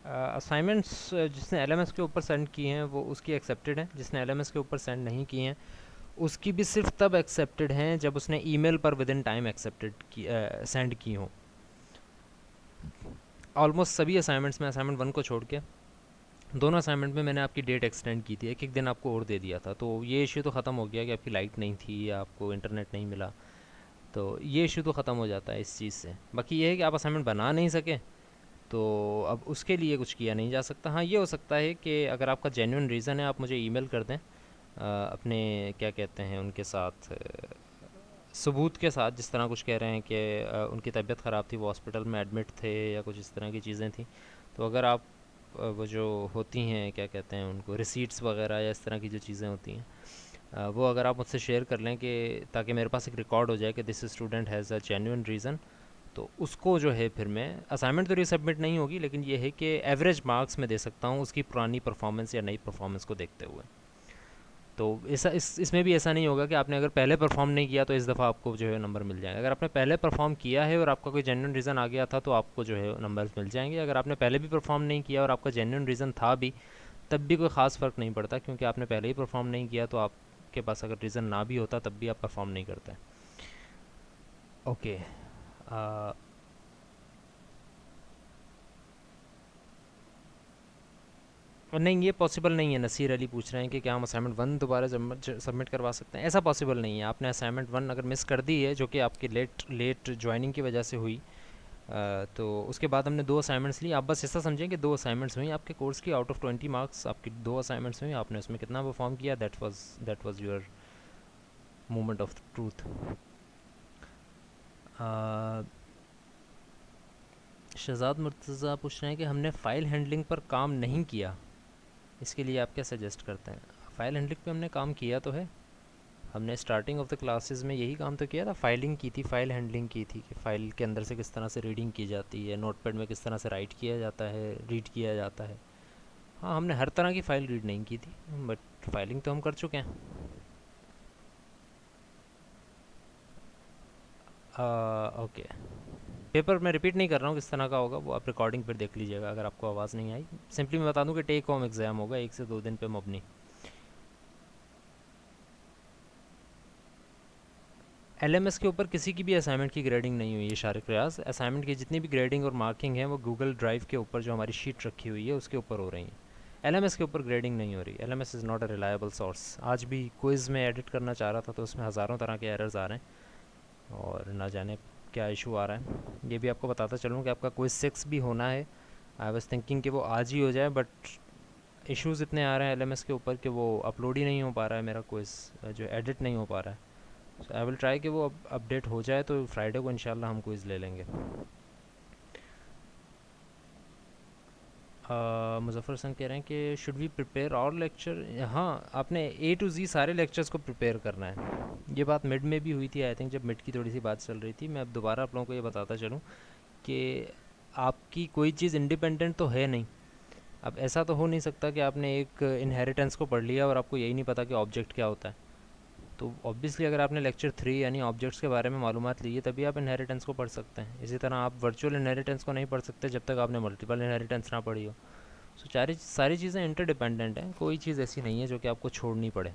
असाइनमेंट्स जिसने एलएमएस के ऊपर सेंड की हैं वो उसकी एक्सेप्टेड हैं, जिसने एलएमएस के ऊपर सेंड नहीं की हैं उसकी भी सिर्फ तब एक्सेप्टेड हैं जब उसने ईमेल पर विद इन टाइम एक्सेप्टेड की सेंड की हों। ऑलमोस्ट सभी असाइनमेंट्स में, असाइनमेंट 1 को छोड़ के, दोनों असाइनमेंट में मैंने आपकी डेट एक्सटेंड की थी, एक एक दिन आपको और दे दिया था। तो ये इशू तो ख़त्म हो गया कि आपकी लाइट नहीं थी या आपको इंटरनेट नहीं मिला, तो ये इशू तो ख़त्म हो जाता है इस चीज़ से। बाकी ये है कि आप असाइनमेंट बना नहीं सके, तो अब उसके लिए कुछ किया नहीं जा सकता। हाँ, ये हो सकता है कि अगर आपका जेन्युइन रीज़न है आप मुझे ईमेल कर दें अपने क्या कहते हैं उनके साथ सबूत के साथ, जिस तरह कुछ कह रहे हैं कि उनकी तबीयत ख़राब थी, वो हॉस्पिटल में एडमिट थे या कुछ इस तरह की चीज़ें थी। तो अगर आप वो जो होती हैं क्या कहते हैं उनको, रिसीट्स वगैरह या इस तरह की जो चीज़ें होती हैं, वो अगर आप मुझसे शेयर कर लें कि ताकि मेरे पास एक रिकॉर्ड हो जाए कि this student has a genuine reason, तो उसको जो है फिर मैं असाइनमेंट तो रीसबमिट नहीं होगी, लेकिन ये है कि एवरेज मार्क्स मैं दे सकता हूँ उसकी पुरानी परफॉर्मेंस या नई परफॉर्मेंस को देखते हुए। तो ऐसा इसमें भी ऐसा नहीं होगा कि आपने अगर पहले परफॉर्म नहीं किया तो इस दफ़ा आपको जो है नंबर मिल जाएगा। अगर आपने पहले परफॉर्म किया है और आपका कोई जेन्युइन रीज़न आ गया था तो आपको जो है नंबर्स मिल जाएंगे। अगर आपने पहले भी परफॉर्म नहीं किया और आपका जेन्युइन रीज़न था भी, तब भी कोई ख़ास फ़र्क नहीं पड़ता क्योंकि आपने पहले ही परफॉर्म नहीं किया, तो आपके पास अगर रीज़न ना भी होता तब भी आप परफॉर्म नहीं करते। ओके, और नहीं, ये पॉसिबल नहीं है। नसीर अली पूछ रहे हैं कि क्या हम असाइनमेंट 1 दोबारा सबमिट करवा सकते हैं। ऐसा पॉसिबल नहीं है। आपने असाइनमेंट 1 अगर मिस कर दी है, जो कि आपकी लेट ज्वाइनिंग की वजह से हुई, तो उसके बाद हमने 2 असाइनमेंट्स ली। आप बस ऐसा समझें कि 2 असाइनमेंट्स हुई आपके कोर्स की, आउट ऑफ 20 मार्क्स आपकी 2 असाइनमेंट्स हुई, आपने उसमें कितना परफॉर्म किया, that was your moment of truth. Shahzad Murtaza पूछ रहे हैं कि हमने फ़ाइल हैंडलिंग पर काम नहीं किया, इसके लिए आप क्या सजेस्ट करते हैं। फ़ाइल हैंडलिंग पे हमने काम किया तो है, हमने स्टार्टिंग ऑफ द क्लासेस में यही काम तो किया था, फाइलिंग की थी, फाइल हैंडलिंग की थी कि फ़ाइल के अंदर से किस तरह से रीडिंग की जाती है, नोटपैड में किस तरह से राइट किया जाता है, रीड किया जाता है। हाँ, हमने हर तरह की फ़ाइल रीड नहीं की थी, बट फाइलिंग तो हम कर चुके हैं। ओके, पेपर मैं रिपीट नहीं कर रहा हूँ किस तरह का होगा, वो आप रिकॉर्डिंग पर देख लीजिएगा अगर आपको आवाज़ नहीं आई। सिंपली मैं बता दूँ कि टेक होम एग्ज़ाम होगा 1 से 2 दिन पे मबनी। एलएमएस के ऊपर किसी की भी असाइनमेंट की ग्रेडिंग नहीं हुई है शारिक रियाज। असाइनमेंट की जितनी भी ग्रेडिंग और मार्किंग है वो गूगल ड्राइव के ऊपर जो हमारी शीट रखी हुई है उसके ऊपर हो रही है। एलएमएस के ऊपर ग्रेडिंग नहीं हो रही। LMS is not a reliable source. आज भी क्विज़ में एडिट करना चाह रहा था तो उसमें हज़ारों तरह के एरर्स आ रहे हैं और ना जाने क्या इशू आ रहा है। ये भी आपको बताता चलूँ कि आपका क्विज़ 6 भी होना है। आई वॉज थिंकिंग कि वो आज ही हो जाए, बट इश्यूज़ इतने आ रहे हैं एलएमएस के ऊपर कि वो अपलोड ही नहीं हो पा रहा है, मेरा क्विज़ जो एडिट नहीं हो पा रहा है। सो आई विल ट्राई कि वो अपडेट हो जाए तो फ्राइडे को इंशाल्लाह हम क्विज़ ले लेंगे। मुजफ्फर हसन कह रहे हैं कि शुड वी प्रिपेयर और लेक्चर। हाँ, आपने ए टू जी सारे लेक्चर्स को प्रिपेयर करना है। ये बात मिड में भी हुई थी आई थिंक, जब मिड की थोड़ी सी बात चल रही थी। मैं अब दोबारा आप लोगों को ये बताता चलूँ कि आपकी कोई चीज़ इंडिपेंडेंट तो है नहीं। अब ऐसा तो हो नहीं सकता कि आपने एक इनहेरिटेंस को पढ़ लिया और आपको यही नहीं पता कि ऑब्जेक्ट क्या होता है। तो ऑब्वियसली अगर आपने लेक्चर 3 यानी ऑब्जेक्ट्स के बारे में मालूमात ली है तभी आप इनहेरिटेंस को पढ़ सकते हैं। इसी तरह आप वर्चुअल इनहेरिटेंस को नहीं पढ़ सकते जब तक आपने मल्टीपल इनहेरिटेंस ना पढ़ी हो। सो सारी चीज़ें इंटरडिपेंडेंट हैं, कोई चीज़ ऐसी नहीं है जो कि आपको छोड़नी पड़े।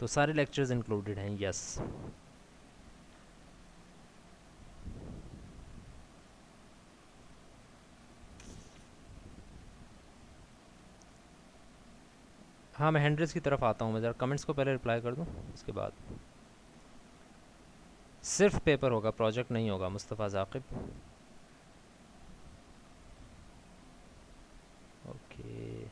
तो सारे लेक्चर्स इंक्लूडेड हैं, यस। हाँ, मैं हैंड्रेस की तरफ आता हूँ। मैं ज़रा कमेंट्स को पहले रिप्लाई कर दूँ, उसके बाद सिर्फ पेपर होगा, प्रोजेक्ट नहीं होगा। मुस्तफ़ा जाकिब, ओके।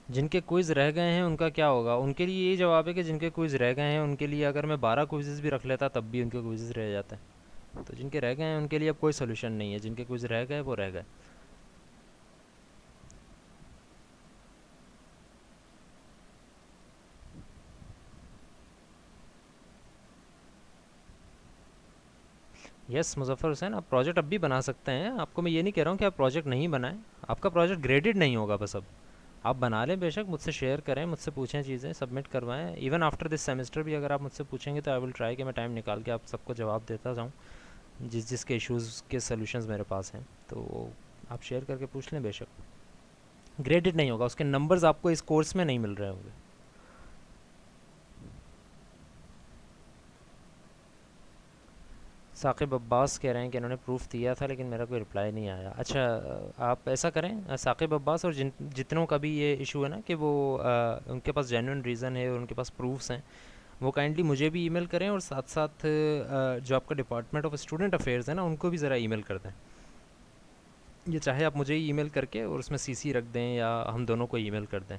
जिनके क्विज़ रह गए हैं उनका क्या होगा? उनके लिए ये जवाब है कि जिनके क्विज़ रह गए हैं उनके लिए अगर मैं 12 क्विज़ भी रख लेता तब भी उनके क्विज़ रह जाते हैं। तो जिनके रह गए हैं उनके लिए अब कोई सोल्यूशन नहीं है। जिनके क्विज़ रह गए वो रह गए। यस मुजफ्फर हुसैन, आप प्रोजेक्ट अब भी बना सकते हैं। आपको मैं ये नहीं कह रहा हूँ कि आप प्रोजेक्ट नहीं बनाएं। आपका प्रोजेक्ट ग्रेडेड नहीं होगा बस। अब आप बना लें बेशक, मुझसे शेयर करें, मुझसे पूछें, चीज़ें सबमिट करवाएं। इवन आफ्टर दिस सेमेस्टर भी अगर आप मुझसे पूछेंगे तो आई विल ट्राई कि मैं टाइम निकाल के आप सबको जवाब देता जाऊँ, जिस जिसके इश्यूज़ के सॉल्यूशंस मेरे पास हैं। तो आप शेयर करके पूछ लें बेशक। ग्रेडेड नहीं होगा, उसके नंबर्स आपको इस कोर्स में नहीं मिल रहे होंगे। साकिब अब्बास कह रहे हैं कि इन्होंने प्रूफ दिया था लेकिन मेरा कोई रिप्लाई नहीं आया। अच्छा, आप ऐसा करें साकिब अब्बास, और जितनों का भी ये इशू है ना कि वो उनके पास जेन्युइन रीज़न है और उनके पास प्रूफ्स हैं, वो काइंडली मुझे भी ईमेल करें, और साथ साथ जो आपका डिपार्टमेंट ऑफ स्टूडेंट अफेयर्स है ना उनको भी ज़रा ईमेल कर दें। ये चाहे आप मुझे ही ईमेल करके और उसमें सीसी रख दें या हम दोनों को ईमेल कर दें,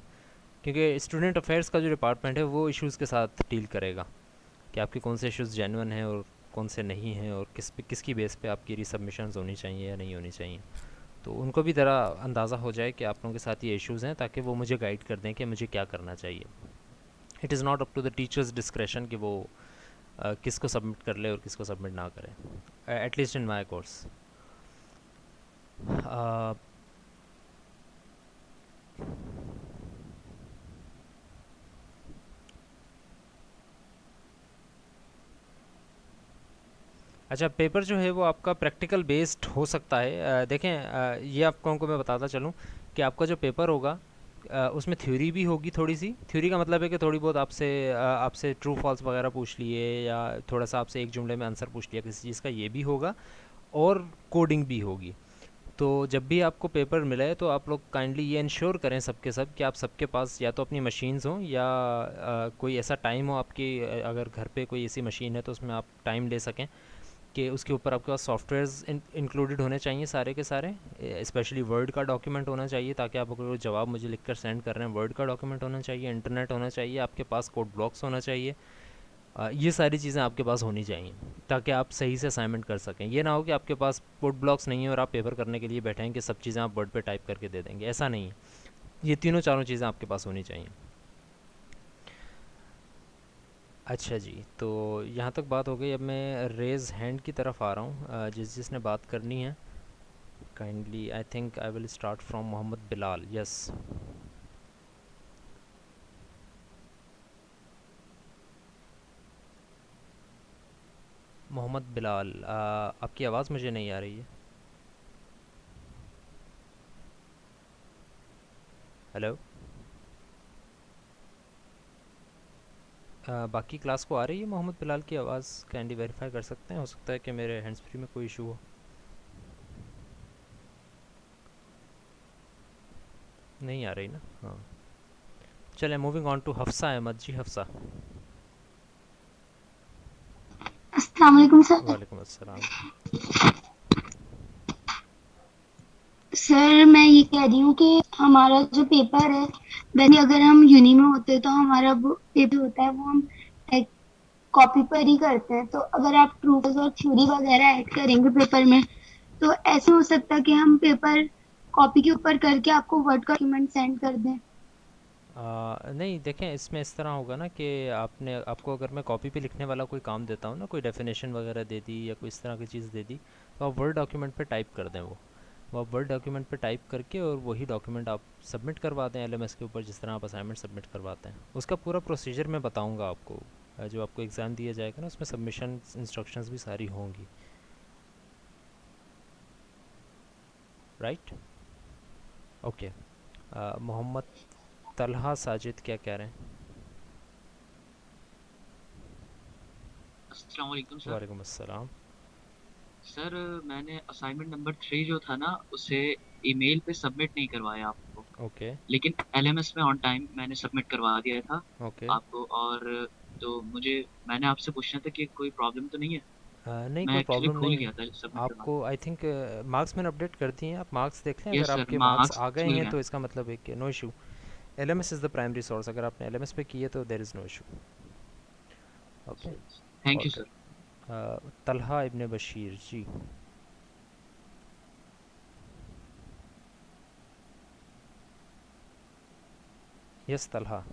क्योंकि स्टूडेंट अफेयर्स का जो डिपार्टमेंट है वो इश्यूज़ के साथ डील करेगा कि आपके कौन से इश्यूज़ जेन्युइन हैं और कौन से नहीं हैं, और किसकी बेस पे आपकी रीसबमिशंस होनी चाहिए या नहीं होनी चाहिए। तो उनको भी ज़रा अंदाज़ा हो जाए कि आप लोगों के साथ ये इश्यूज़ हैं, ताकि वो मुझे गाइड कर दें कि मुझे क्या करना चाहिए। It is not up to the teachers discretion कि वो किसको सबमिट कर ले और किसको सबमिट ना करें, एटलीस्ट इन माई कोर्स। अच्छा, पेपर जो है वो आपका प्रैक्टिकल बेस्ड हो सकता है। देखें, ये आप लोगों को मैं बताता चलूँ कि आपका जो पेपर होगा उसमें थ्योरी भी होगी थोड़ी सी। थ्योरी का मतलब है कि थोड़ी बहुत आपसे ट्रू फॉल्स वगैरह पूछ लिए, या थोड़ा सा आपसे एक जुमले में आंसर पूछ लिया किसी चीज़ का, ये भी होगा। और कोडिंग भी होगी। तो जब भी आपको पेपर मिले तो आप लोग काइंडली ये इंश्योर करें सबके सब कि आप सबके पास या तो अपनी मशीन्स हों, या कोई ऐसा टाइम हो आपकी, अगर घर पे कोई ऐसी मशीन है तो उसमें आप टाइम ले सकें कि उसके ऊपर आपके पास सॉफ्टवेयर्स इंक्लूडेड होने चाहिए सारे के सारे। स्पेशली वर्ड का डॉक्यूमेंट होना चाहिए, ताकि आप अगर कोई जवाब मुझे लिखकर सेंड कर रहे हैं, वर्ड का डॉक्यूमेंट होना चाहिए, इंटरनेट होना चाहिए, आपके पास कोड ब्लॉक्स होना चाहिए। ये सारी चीज़ें आपके पास होनी चाहिए ताकि आप सही से असाइनमेंट कर सकें। ये ना हो कि आपके पास कोड ब्लॉक्स नहीं है और आप पेपर करने के लिए बैठे हैं कि सब चीज़ें आप वर्ड पे टाइप करके दे देंगे, ऐसा नहीं है। ये तीनों चारों चीज़ें आपके पास होनी चाहिए। अच्छा जी, तो यहाँ तक बात हो गई। अब मैं रेज़ हैंड की तरफ आ रहा हूँ, जिसने बात करनी है। Kindly I think I will start from Mohammad Bilal. Yes, Mohammad Bilal, आपकी आवाज़ मुझे नहीं आ रही है। हेलो। बाकी क्लास को आ रही है मोहम्मद बिलाल की आवाज़? काइंडली वेरीफाई कर सकते हैं, हो सकता है कि मेरे हैंड्स फ्री में कोई इशू हो। नहीं आ रही ना? हाँ, चलें, moving on to Hafsa Ahmed ji. Hafsa, अस्सलाम वालेकुम सर। वालेकुम अस्सलाम। सर मैं ये कह रही हूँ कि हमारा जो पेपर है, वैसे अगर हम यूनी में होते तो हमारा वो पेपर होता है वो हम लाइक कॉपी पर ही करते हैं। तो अगर आप प्रूफ और थ्योरी वगैरह ऐड करेंगे पेपर में तो ऐसे हो सकता है कि हम पेपर कॉपी के ऊपर करके आपको वर्ड डॉक्यूमेंट सेंड कर दें। नहीं देखें, इसमें इस तरह होगा ना कि आपको अगर मैं कॉपी पे लिखने वाला कोई काम देता हूँ ना, कोई डेफिनेशन वगैरह दे दी या कोई इस तरह की चीज़ दे दी, तो आप वर्ड डॉक्यूमेंट पे टाइप कर दें वो आप वर्ड डॉक्यूमेंट पे टाइप करके और वही डॉक्यूमेंट आप सबमिट करवा दें एलएमएस के ऊपर, जिस तरह आप असाइनमेंट सबमिट करवाते हैं। उसका पूरा प्रोसीजर मैं बताऊँगा आपको, जो आपको एग्ज़ाम दिया जाएगा ना उसमें सबमिशन इंस्ट्रक्शंस भी सारी होंगी। Right, okay. मोहम्मद तलहा साजिद क्या कह रहे हैं? अस्सलाम वालेकुम सर। वालेकुम अस्सलाम। सर मैंने असाइनमेंट नंबर 3 जो था ना उसे ईमेल पे सबमिट नहीं करवाया आपको, ओके। लेकिन एलएमएस में ऑन टाइम मैंने सबमिट करवा दिया था ओके। आपको। और तो मुझे मैंने आपसे पूछना था कि कोई प्रॉब्लम तो नहीं है। नहीं, मैं कोई एक्चुअली प्रॉब्लम भूल नहीं है। गया था सबमिट करवाना। आपको आई थिंक मार्क्स मैंने अपडेट कर दिए हैं, आप मार्क्स देख लें, अगर यस सर, आपके मार्क्स आ मार्क्स गए मिल हैं गए। तो इसका मतलब है कि no issue. LMS is the primary source, अगर आपने एलएमएस पे किए तो there is no issue. Okay. Thank all you sir. Right. Talha Ibne Bashir ji. Yes Talha.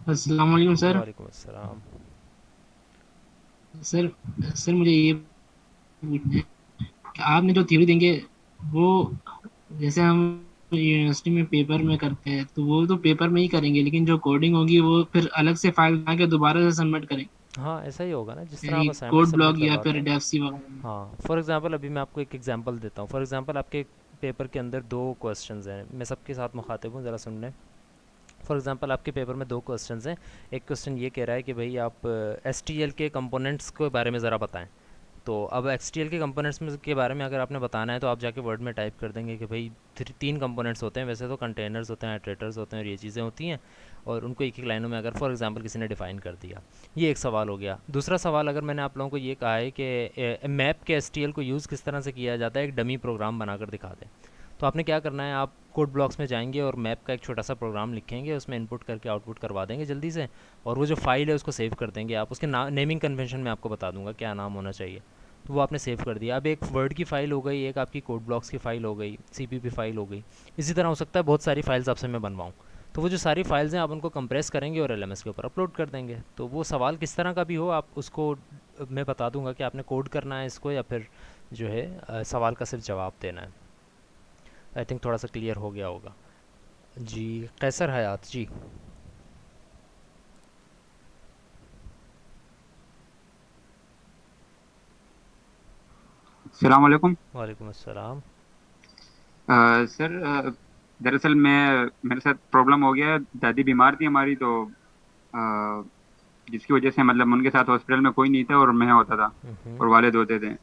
अस्सलाम वालेकुम सर। वालेकुम अस्सलाम। सर सर मुझे ये पूछना है कि आपने जो थ्योरी देंगे वो, जैसे हम यूनिवर्सिटी में पेपर में करते हैं तो वो तो पेपर में ही करेंगे, लेकिन जो कोडिंग होगी वो फिर अलग से फाइल बना के दोबारा से सबमिट करेंगे, हाँ ऐसा ही होगा ना, जिस तरह यानी आप असाइनमेंट कोड सबमिट ब्लॉक या करवाते फिर हैं। डेफसी वगैरह। हाँ, फॉर एग्जांपल अभी मैं आपको एक एग्जांपल देता हूँ। फॉर एग्जांपल आपके पेपर के अंदर दो क्वेश्चंस हैं, मैं सबके साथ मुखातिब हूँ, ज़रा सुन लें। फॉर एग्जांपल आपके पेपर में दो क्वेश्चंस हैं। एक क्वेश्चन ये कह रहा है कि भाई आप एस के कंपोनेंट्स के बारे में ज़रा बताएं। तो अब एक्स के कंपोनेंट्स में के बारे में अगर आपने बताना है तो आप जाके वर्ड में टाइप कर देंगे कि भाई तीन कंपोनेंट्स होते हैं, वैसे तो कंटेनर्स होते हैं, आइट्रेटर्स होते हैं और ये चीज़ें होती हैं, और उनको एक एक लाइनों में अगर फॉर एग्जांपल किसी ने डिफ़ाइन कर दिया। ये एक सवाल हो गया। दूसरा सवाल अगर मैंने आप लोगों को ये कहा है कि मैप के एस को यूज़ किस तरह से किया जाता है, एक डमी प्रोग्राम बनाकर दिखा दें, तो आपने क्या करना है, आप कोड ब्लॉक्स में जाएंगे और मैप का एक छोटा सा प्रोग्राम लिखेंगे, उसमें इनपुट करके आउटपुट करवा देंगे जल्दी से, और वो जो फाइल है उसको सेव कर देंगे आप। उसके नेमिंग कन्वेंशन में आपको बता दूंगा क्या नाम होना चाहिए, तो वो आपने सेव कर दिया। अब एक वर्ड की फ़ाइल हो गई, एक आपकी कोड ब्लॉक्स की फ़ाइल हो गई, सीपीपी फाइल हो गई। इसी तरह हो सकता है बहुत सारी फाइल्स आपसे मैं बनवाऊँ, तो वो जो सारी फाइल्स हैं आप उनको कंप्रेस करेंगे और एलएमएस के ऊपर अपलोड कर देंगे। तो वो सवाल किस तरह का भी हो, आप उसको मैं बता दूंगा कि आपने कोड करना है इसको या फिर जो है सवाल का सिर्फ जवाब देना है। आई थिंक थोड़ा सा क्लियर हो गया होगा जी। कैसर हयात जी। अस्सलाम वालेकुम। वालेकुम अस्सलाम। सर, दरअसल मेरे साथ प्रॉब्लम हो गया। दादी बीमार थी हमारी, तो अ, जिसकी वजह से मतलब उनके साथ हॉस्पिटल में कोई नहीं था और मैं होता था हम्म। और वालिद होते थे।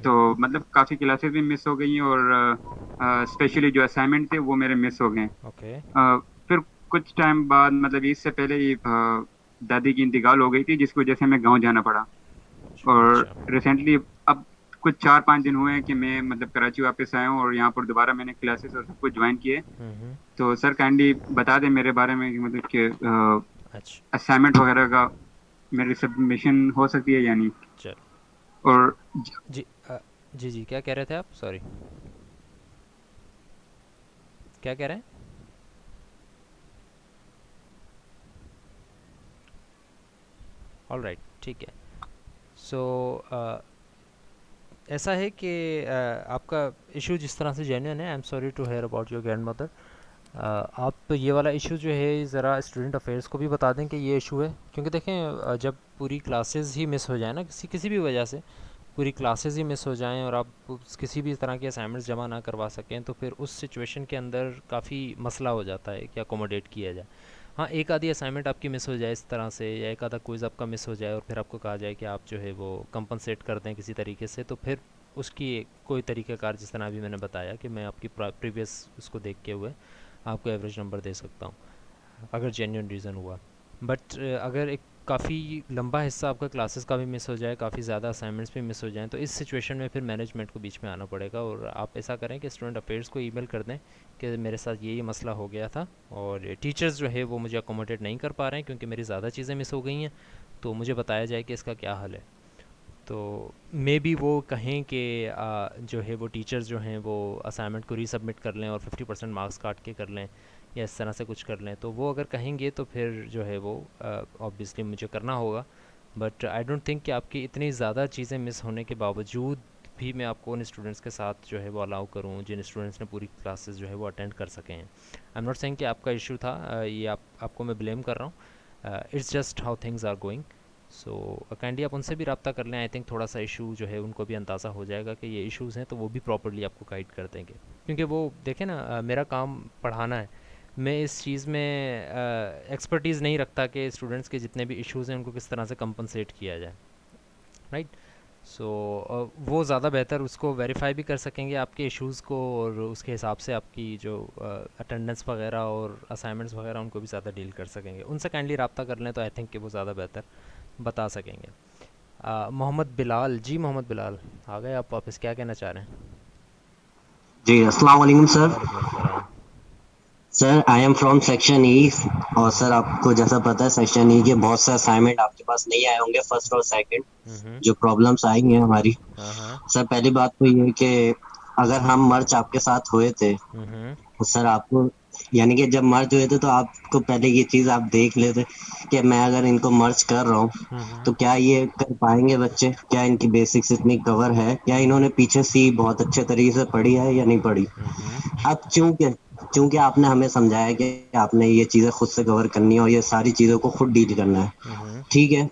तो मतलब काफ़ी क्लासेस भी मिस हो गई और स्पेशली जो असाइनमेंट थे वो मेरे मिस हो गए। ओके। फिर कुछ टाइम बाद मतलब इससे पहले ही दादी की इंतकाल हो गई थी, जिसकी वजह से मैं गांव जाना पड़ा। और अच्छा। रिसेंटली अब कुछ 4-5 दिन हुए हैं कि मैं मतलब कराची वापस आया हूँ और यहाँ पर दोबारा मैंने क्लासेस और सब कुछ ज्वाइन किए। हम्म। तो सर काइंडली बता दें मेरे बारे में कि मतलब कि अच्छा। असाइनमेंट वगैरह का मेरी सबमिशन हो सकती है या नहीं। चल। और जी जी जी, क्या कह रहे थे आप, सॉरी, क्या कह रहे हैं? ऑल राइट, ठीक है। सो ऐसा है कि आपका इशू जिस तरह से जेन्युइन है, I am sorry to hear about your grandmother. आप ये वाला इशू जो है ज़रा स्टूडेंट अफेयर्स को भी बता दें कि ये इशू है, क्योंकि देखें जब पूरी क्लासेस ही मिस हो जाए ना, किसी किसी भी वजह से पूरी क्लासेस ही मिस हो जाएं और आप किसी भी तरह के असाइनमेंट्स जमा ना करवा सकें, तो फिर उस सिचुएशन के अंदर काफ़ी मसला हो जाता है कि अकोमोडेट किया जाए। हाँ, एक आधी असाइनमेंट आपकी मिस हो जाए इस तरह से, या एक आधा क्विज़ आपका मिस हो जाए और फिर आपको कहा जाए कि आप जो है वो कंपनसेट कर दें किसी तरीके से, तो फिर उसकी कोई तरीक़ाकार, जिस तरह अभी मैंने बताया कि मैं आपकी प्रीवियस उसको देख के हुए आपको एवरेज नंबर दे सकता हूँ अगर जेन्युइन रीज़न हुआ। बट अगर एक काफ़ी लंबा हिस्सा आपका क्लासेस का भी मिस हो जाए, काफ़ी ज़्यादा असाइनमेंट्स भी मिस हो जाएँ, तो इस सिचुएशन में फिर मैनेजमेंट को बीच में आना पड़ेगा। और आप ऐसा करें कि स्टूडेंट अफेयर्स को ईमेल कर दें कि मेरे साथ ये मसला हो गया था और टीचर्स जो है वो मुझे अकोमोडेट नहीं कर पा रहे हैं क्योंकि मेरी ज़्यादा चीज़ें मिस हो गई हैं, तो मुझे बताया जाए कि इसका क्या हल है। तो मे बी वो कहें कि जो है वो टीचर्स जो हैं वो असाइनमेंट को रीसबमिट कर लें और 50% मार्क्स काट के कर लें या इस तरह से कुछ कर लें। तो वो अगर कहेंगे तो फिर जो है वो ऑब्वियसली मुझे करना होगा। बट आई डोंट थिंक कि आपकी इतनी ज़्यादा चीज़ें मिस होने के बावजूद भी मैं आपको उन स्टूडेंट्स के साथ जो है वो अलाउ करूँ जिन स्टूडेंट्स ने पूरी क्लासेस जो है वो अटेंड कर सके हैं। आई एम नॉट सेइंग कि आपका इशू था, ये आपको मैं ब्लेम कर रहा हूँ। It's just how things are going. So kindly आप उनसे भी रब्ता कर लें। आई थिंक थोड़ा सा इशू जो है उनको भी अंदाज़ा हो जाएगा कि ये इश्यूज़ हैं, तो वो भी प्रॉपर्ली आपको गाइड कर देंगे। क्योंकि वो देखें ना, मेरा काम पढ़ाना है, मैं इस चीज़ में एक्सपर्टीज़ नहीं रखता कि स्टूडेंट्स के जितने भी इश्यूज़ हैं उनको किस तरह से कंपनसेट किया जाए, राइट। सो वो ज़्यादा बेहतर उसको वेरीफाई भी कर सकेंगे आपके इश्यूज़ को, और उसके हिसाब से आपकी जो अटेंडेंस वगैरह और असाइनमेंट्स वगैरह उनको भी ज़्यादा डील कर सकेंगे। उनसे काइंडली रब्ता कर लें तो आई थिंक कि वो ज़्यादा बेहतर बता सकेंगे। मोहम्मद बिलाल जी, मोहम्मद बिलाल आ गए आप वापस, क्या कहना चाह रहे हैं? जी अस्सलाम वालेकुम सर। वालेकुम अस्सलाम। Sir I am from section E. और सर आपको जैसा पता है सेक्शन ई के बहुत से असाइनमेंट आपके पास नहीं आए होंगे फर्स्ट और सेकंड। हम्म। जो प्रॉब्लम्स आई हैं हमारी, हाँ हाँ। सर पहली बात तो ये है कि अगर हम मर्ज आपके साथ हुए थे हम्म। तो सर आपको, यानी कि जब मर्ज हुए थे तो आपको पहले ये चीज आप देख लेते कि मैं अगर इनको मर्ज कर रहा हूँ हम्म। तो क्या ये कर पाएंगे बच्चे, क्या इनकी बेसिक्स इतनी कवर है, क्या इन्होंने पीछे सी बहुत अच्छे तरीके से पढ़ी है या नहीं पढ़ी। हम्म। अब चूंकि चूंकि आपने हमें समझाया कि आपने ये चीजें खुद से कवर करनी है और ये सारी चीजों को खुद डील करना है, हम्म। ठीक है।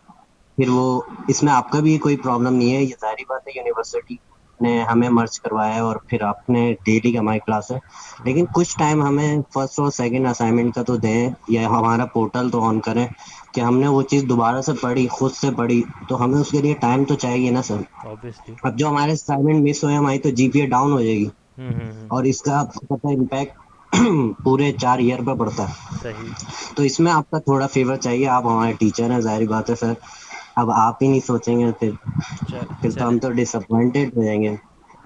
फिर वो इसमें आपका भी कोई प्रॉब्लम नहीं है, ये जाहिर बात है यूनिवर्सिटी ने हमें मर्ज करवाया है और फिर आपने डेली का हमारी क्लास है। लेकिन कुछ टाइम हमें फर्स्ट और सेकंड असाइनमेंट का तो दें या हमारा पोर्टल तो ऑन करें कि हमने वो चीज़ दोबारा से पढ़ी, खुद से पढ़ी, तो हमें उसके लिए टाइम तो चाहिए ना सर। ऑब्वियसली। अब जो हमारे असाइनमेंट मिस हुए हमारी तो जीपीए डाउन हो जाएगी हम्म। और इसका आपको पता है इम्पैक्ट पूरे 4 ईयर पर पड़ता है। सही। तो इसमें आपका थोड़ा फेवर चाहिए, आप हमारे टीचर हैं, जाहिर बात है सर। अब आप ही नहीं सोचेंगे फिर तो चलें। हम तो डिसअपॉइंटेड हो जाएंगे।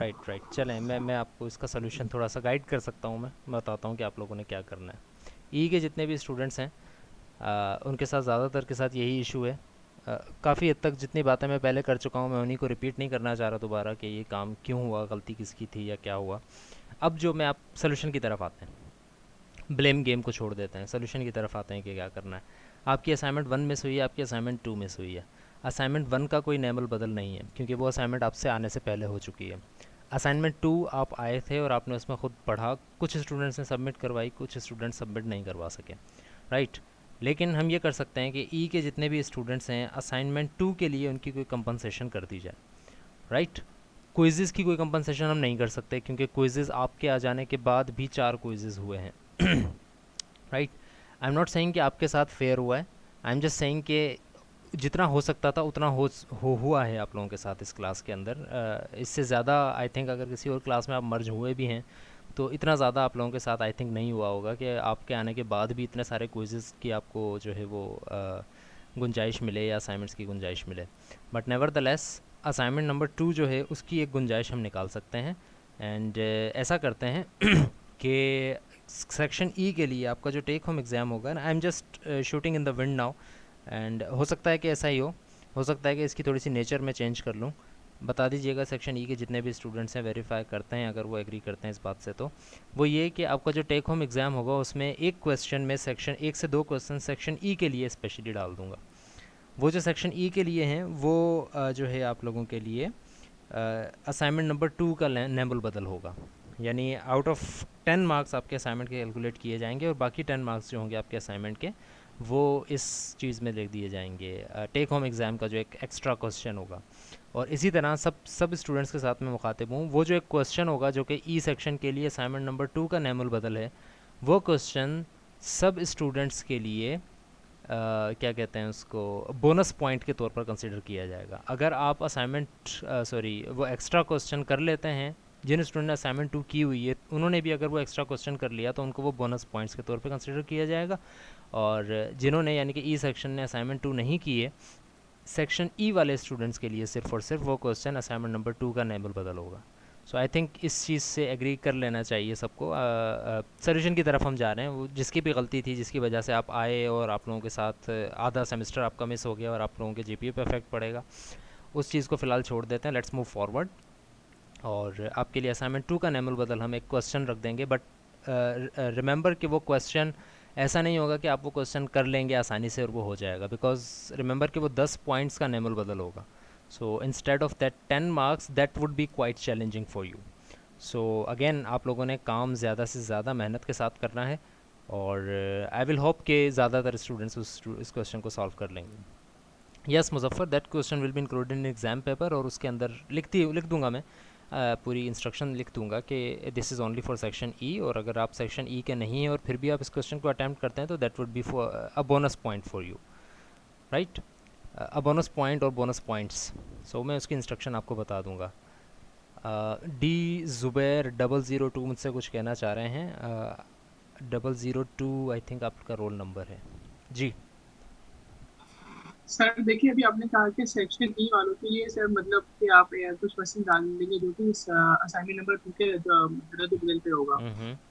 राइट राइट, चलें, मैं आपको इसका सोल्यूशन थोड़ा सा गाइड कर सकता हूँ। मैं बताता हूँ कि आप लोगों ने क्या करना है। ई के जितने भी स्टूडेंट्स हैं, उनके साथ ज़्यादातर के साथ यही इशू है। काफ़ी हद तक जितनी बातें मैं पहले कर चुका हूँ मैं उन्हीं को रिपीट नहीं करना चाह रहा दोबारा कि ये काम क्यों हुआ, गलती किसकी थी या क्या हुआ। अब जो मैं आप सोल्यूशन की तरफ आते हैं, ब्लेम गेम को छोड़ देते हैं, सोल्यूशन की तरफ आते हैं कि क्या करना है। आपकी असाइनमेंट 1 मिस हुई है, आपकी असाइनमेंट 2 मिस हुई है। असाइनमेंट 1 का कोई नेमल बदल नहीं है क्योंकि वो असाइनमेंट आपसे आने से पहले हो चुकी है। असाइनमेंट 2 आप आए थे और आपने उसमें ख़ुद पढ़ा, कुछ स्टूडेंट्स ने सबमिट करवाई, कुछ स्टूडेंट सबमिट नहीं करवा सके, राइट। लेकिन हम ये कर सकते हैं कि ई के जितने भी स्टूडेंट्स हैं असाइनमेंट 2 के लिए उनकी कोई कंपनसेशन कर दी जाए, राइट। क्विज़ेज़ की कोई कंपनसेशन हम नहीं कर सकते क्योंकि क्विज़ेज़ आपके आ जाने के बाद भी 4 क्विज़ेज़ हुए हैं, right. I am not saying कि आपके साथ फेयर हुआ है, आई एम जस्ट सेइंग कि जितना हो सकता था उतना हो हुआ है आप लोगों के साथ इस क्लास के अंदर। इससे ज़्यादा आई थिंक अगर किसी और क्लास में आप मर्ज हुए भी हैं तो इतना ज़्यादा आप लोगों के साथ आई थिंक नहीं हुआ होगा कि आपके आने के बाद भी इतने सारे क्विज़ेज़ की आपको जो है वो गुंजाइश मिले या असाइनमेंट्स की गुंजाइश मिले। But never the less assignment number 2 जो है उसकी एक गुंजाइश हम निकाल सकते हैं। एंड ऐसा करते हैं कि सेक्शन ई के लिए आपका जो टेक होम एग्ज़ाम होगा ना, I am just shooting in the wind now, and हो सकता है कि ऐसा ही हो सकता है कि इसकी थोड़ी सी नेचर में चेंज कर लूँ। बता दीजिएगा सेक्शन ई के जितने भी स्टूडेंट्स हैं, वेरीफाई करते हैं अगर वो एग्री करते हैं इस बात से। तो वो ये कि आपका जो टेक होम एग्ज़ाम होगा उसमें एक क्वेश्चन में सेक्शन 1 से 2 क्वेश्चन सेक्शन ई के लिए स्पेशली डाल दूँगा। वो जो सेक्शन ई के लिए हैं वो जो है आप लोगों के लिए असाइनमेंट नंबर 2 का नेबल बदल होगा। यानी आउट ऑफ 10 मार्क्स आपके असाइनमेंट के कैलकुलेट किए जाएंगे और बाकी 10 मार्क्स जो होंगे आपके असाइनमेंट के वो इस चीज़ में लिख दिए जाएंगे, टेक होम एग्ज़ाम का जो एक एक्स्ट्रा क्वेश्चन होगा। और इसी तरह सब स्टूडेंट्स के साथ में मुखातिब हूँ, वो जो एक क्वेश्चन होगा जो कि ई सेक्शन के लिए असाइनमेंट नंबर 2 का नेमुल बदल है, वो क्वेश्चन सब स्टूडेंट्स के लिए क्या कहते हैं उसको, बोनस पॉइंट के तौर पर कंसिडर किया जाएगा। अगर आप असाइनमेंट वो एक्स्ट्रा क्वेश्चन कर लेते हैं जिन स्टूडेंट ने असाइनमेंट 2 की हुई है उन्होंने भी अगर वो एक्स्ट्रा क्वेश्चन कर लिया तो उनको वो बोनस पॉइंट्स के तौर पे कंसिडर किया जाएगा। और जिन्होंने यानी कि ई सेक्शन ने असाइनमेंट 2 नहीं की है, सेक्शन ई वाले स्टूडेंट्स के लिए सिर्फ और सिर्फ वो क्वेश्चन असाइनमेंट नंबर 2 का नेबल बदल होगा। सो आई थिंक इस चीज़ से एग्री कर लेना चाहिए सबको। सोल्यूशन की तरफ हम जा रहे हैं। वो जिसकी भी गलती थी, जिसकी वजह से आप आए और आप लोगों के साथ आधा सेमेस्टर आपका मिस हो गया और आप लोगों के जीपीए पे इफेक्ट पड़ेगा, उस चीज़ को फ़िलहाल छोड़ देते हैं। Let's move forward. और आपके लिए असाइनमेंट 2 का नेमल बदल हम एक क्वेश्चन रख देंगे, बट रिमेंबर कि वो क्वेश्चन ऐसा नहीं होगा कि आप वो क्वेश्चन कर लेंगे आसानी से और वो हो जाएगा, बिकॉज रिमेंबर कि वो 10 पॉइंट्स का नेमल बदल होगा। So instead of that 10 marks that would B quite challenging for you. So again आप लोगों ने काम ज़्यादा से ज़्यादा मेहनत के साथ करना है और आई विल होप कि ज़्यादातर स्टूडेंट्स इस क्वेश्चन को सॉल्व कर लेंगे। Yes Muzaffar, that question will be included in exam paper, और उसके अंदर लिख दूंगा मैं पूरी इंस्ट्रक्शन लिख दूंगा कि this is only for section E, और अगर आप सेक्शन ई के नहीं हैं और फिर भी आप इस क्वेश्चन को अटैम्प्ट करते हैं तो that would B for a bonus point for you, right? A bonus point और बोनस पॉइंट्स। सो मैं उसकी इंस्ट्रक्शन आपको बता दूंगा। डी ज़ुबैर 002 मुझसे कुछ कहना चाह रहे हैं। 002 आई थिंक आपका रोल नंबर है जी। सर देखिए, अभी आपने कहा कि सेक्शन ई वालों के लिए सर मतलब कि आप कुछ क्वेश्चन डाल लेंगे जो कि असाइनमेंट नंबर 2 के रद्द बदल पे होगा।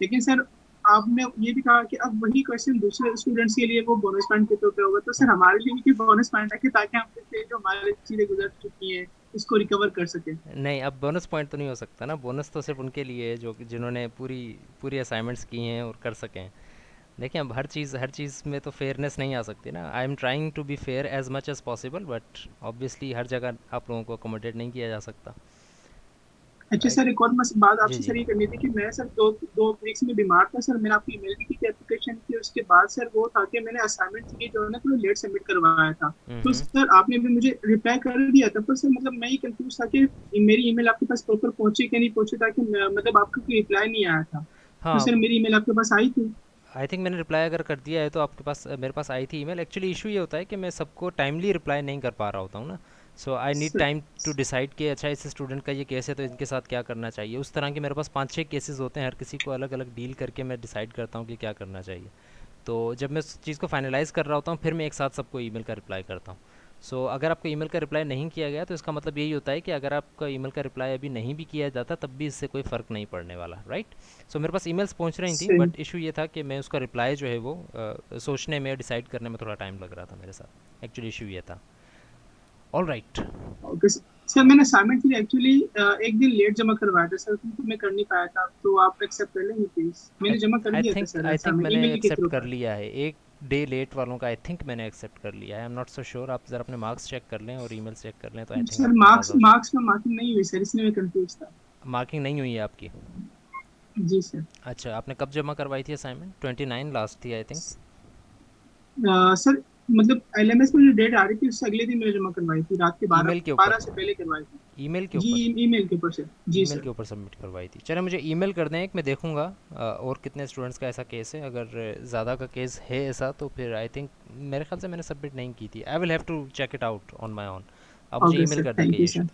लेकिन सर आपने ये भी कहा कि अब वही क्वेश्चन दूसरे स्टूडेंट्स के लिए वो बोनस पॉइंट के तौर पे होगा, तो सर हमारे लिए भी बोनस पॉइंट है कि ताकि हम इससे जो हमारे चीजें गुजर चुकी हैं इसको रिकवर कर सके। नहीं, अब बोनस पॉइंट तो नहीं हो सकता ना। बोनस तो सिर्फ उनके लिए है जो जिन्होंने पूरी पूरी असाइनमेंट्स की हैं और कर सकें। देखिए, अब हर चीज़ में तो फेयरनेस नहीं आ सकती ना। I am trying to be fair as much as possible, but obviously हर जगह आप लोगों को अकोमोडेट नहीं किया जा सकता। अच्छा सर, एक और बात जी आपसे जी। सर ये करनी थी कि मैं सर दो वीक्स में बीमार था सर। मैंने आपको ईमेल भी की थी एप्लीकेशन की, उसके बाद सर वो था कि मैंने असाइनमेंट की जो है ना थोड़ा लेट सबमिट करवाया था। तो सर आपने भी मुझे रिप्लाई कर दिया था, पर सर मतलब मैं ये कंफ्यूज था कि मेरी ईमेल आपके पास प्रॉपर पहुंची कि नहीं पहुंची, ताकि मतलब आपका कोई रिप्लाई नहीं आया था। तो हाँ, सर मेरी ईमेल आपके पास आई थी। आई थिंक मैंने रिप्लाई अगर कर दिया है तो आपके पास मेरे पास आई थी ईमेल। एक्चुअली इशू ये होता है कि मैं सबको टाइमली रिप्लाई नहीं कर पा रहा होता हूँ ना। So I need sir time to decide कि अच्छा इस स्टूडेंट का ये केस है तो इनके साथ क्या करना चाहिए। उस तरह के मेरे पास 5-6 केसेस होते हैं, हर किसी को अलग अलग डील करके मैं डिसाइड करता हूँ कि क्या करना चाहिए। तो जब मैं उस चीज़ को फाइनलाइज़ कर रहा होता हूँ फिर मैं एक साथ सबको ईमेल का रिप्लाई करता हूँ। सो अगर आपको ईमेल का रिप्लाई नहीं किया गया तो इसका मतलब यही होता है कि अगर आपका ईमेल का रिप्लाई अभी नहीं भी किया जाता तब भी इससे कोई फ़र्क नहीं पड़ने वाला, राइट? सो मेरे पास ईमेल्स पहुंच रही थी, सही। बट इशू ये था कि मैं उसका रिप्लाई जो है वो सोचने में, डिसाइड करने में थोड़ा टाइम लग रहा था मेरे साथ। एक्चुअली इशू ये था। All right. ओके सर, मैंने असाइनमेंट के लिए एक्चुअली एक दिन लेट जमा करवाया था सर, क्योंकि मैं कर नहीं पाया था। तो आप एक्सेप्ट कर लेंगे प्लीज? मैंने जमा कर दिया था सर आई थिंक असाइनमेंट मैंने ईमेल के एक्सेप्ट थ्रू कर पर। लिया है। एक डे लेट वालों का आई थिंक मैंने एक्सेप्ट कर लिया है। I am not so sure. आप ज़रा अपने मार्क्स चेक कर लें और ईमेल चेक कर लें तो आई थिंक सर आपको मार्क्स अंदाज़ा हो मार्क्स में मार्किंग नहीं हुई सर, इसलिए मैं कंफ्यूज था। जाए। मार्किंग नहीं हुई है आपकी? जी सर। अच्छा, आपने कब जमा करवाई थी असाइनमेंट? 29 लास्ट थी आई थिंक। सर मतलब एलएमएस में जो डेट आ रही थी उससे अगले दिन मैंने जमा करवाई थी, रात के बारह ईमेल के ऊपर? बारह से पहले करवाई थी। ईमेल के जी ऊपर? ईमेल के ऊपर सर। जी ईमेल सर। के ऊपर सबमिट करवाई थी। चलो मुझे ईमेल कर दें एक, मैं देखूंगा और कितने स्टूडेंट्स का ऐसा केस है। अगर ज़्यादा का केस है ऐसा तो फिर आई थिंक मेरे ख्याल से मैंने सबमिट नहीं की थी। I will have to check it out on my own. आप मुझे ओके ईमेल सर, कर दें कि थैंक ये यू इशू सर।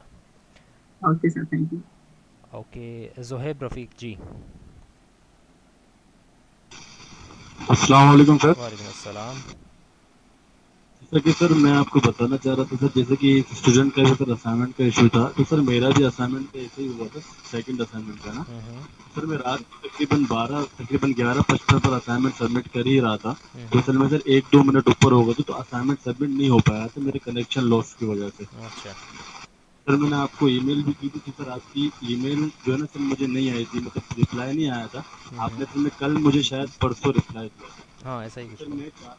था। Okay sir, thank you. Okay, Zohaib Rafiq ji. अस्सलाम वालेकुम सर। वालेकुम अस्सलाम। जैसा कि सर मैं आपको बताना चाह रहा था सर, जैसे कि स्टूडेंट का भी सर असाइनमेंट का इशू था, तो सर मेरा भी असाइनमेंट का ऐसे ही हुआ था, सेकंड असाइनमेंट का ना। सर मैं रात को तकरीबन 11:55 पर असाइनमेंट सबमिट कर ही रहा था, तो सर मैं सर 1-2 मिनट ऊपर हो गया तो असाइनमेंट सबमिट नहीं हो पाया था मेरे कनेक्शन लॉस की वजह से। अच्छा सर मैंने आपको ईमेल भी की थी सर, आपकी ईमेल जो है ना सर मुझे नहीं आई थी, मतलब रिप्लाई नहीं आया था। आपने सर मैं कल मुझे शायद परसों रिप्लाई किया था। हाँ, ऐसा ही कुछ सर हुआ। मैं आप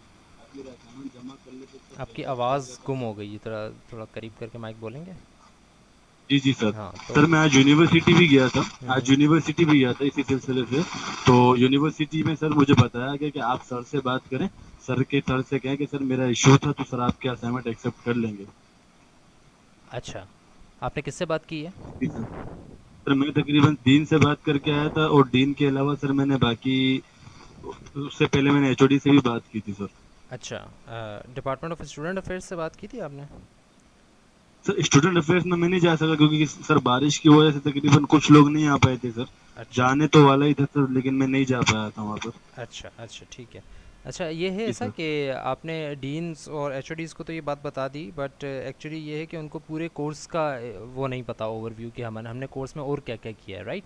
मेरा असाइनमेंट जमा कर लेते तो आपकी बेहतर आवाज़ रहेगा। गुम हो गई है, थोड़ा थोड़ा करीब करके माइक बोलेंगे? जी जी सर। हाँ तो सर मैं आज यूनिवर्सिटी भी गया था, आज यूनिवर्सिटी भी गया था इसी सिलसिले से। तो यूनिवर्सिटी में सर मुझे बताया गया कि आप सर से बात करें, सर से कहें कि सर मेरा इशू था तो सर आपके असाइनमेंट एक्सेप्ट कर लेंगे। अच्छा, आपने किससे बात की है? जी सर। सर मैं तकरीबन डीन से बात करके आया था, और डीन के अलावा सर मैंने बाकी, उससे पहले मैंने एचओडी से भी बात की थी सर। अच्छा, डिपार्टमेंट ऑफ स्टूडेंट अफेयर्स से बात की थी आपने? सर स्टूडेंट अफेयर्स में मैं नहीं जा सका क्योंकि सर बारिश की वजह से तकरीबन कुछ लोग नहीं आ पाए थे सर। अच्छा जाने तो वाला ही था सर, लेकिन मैं नहीं जा पाया था वहाँ पर। अच्छा अच्छा ठीक है। अच्छा ये है जी ऐसा सर। कि आपने डीन्स और एचओडीज़ को तो ये बात बता दी, बट एक्चुअली ये है कि उनको पूरे कोर्स का वो नहीं पता ओवरव्यू कि हमने कोर्स में और क्या क्या किया है, राइट?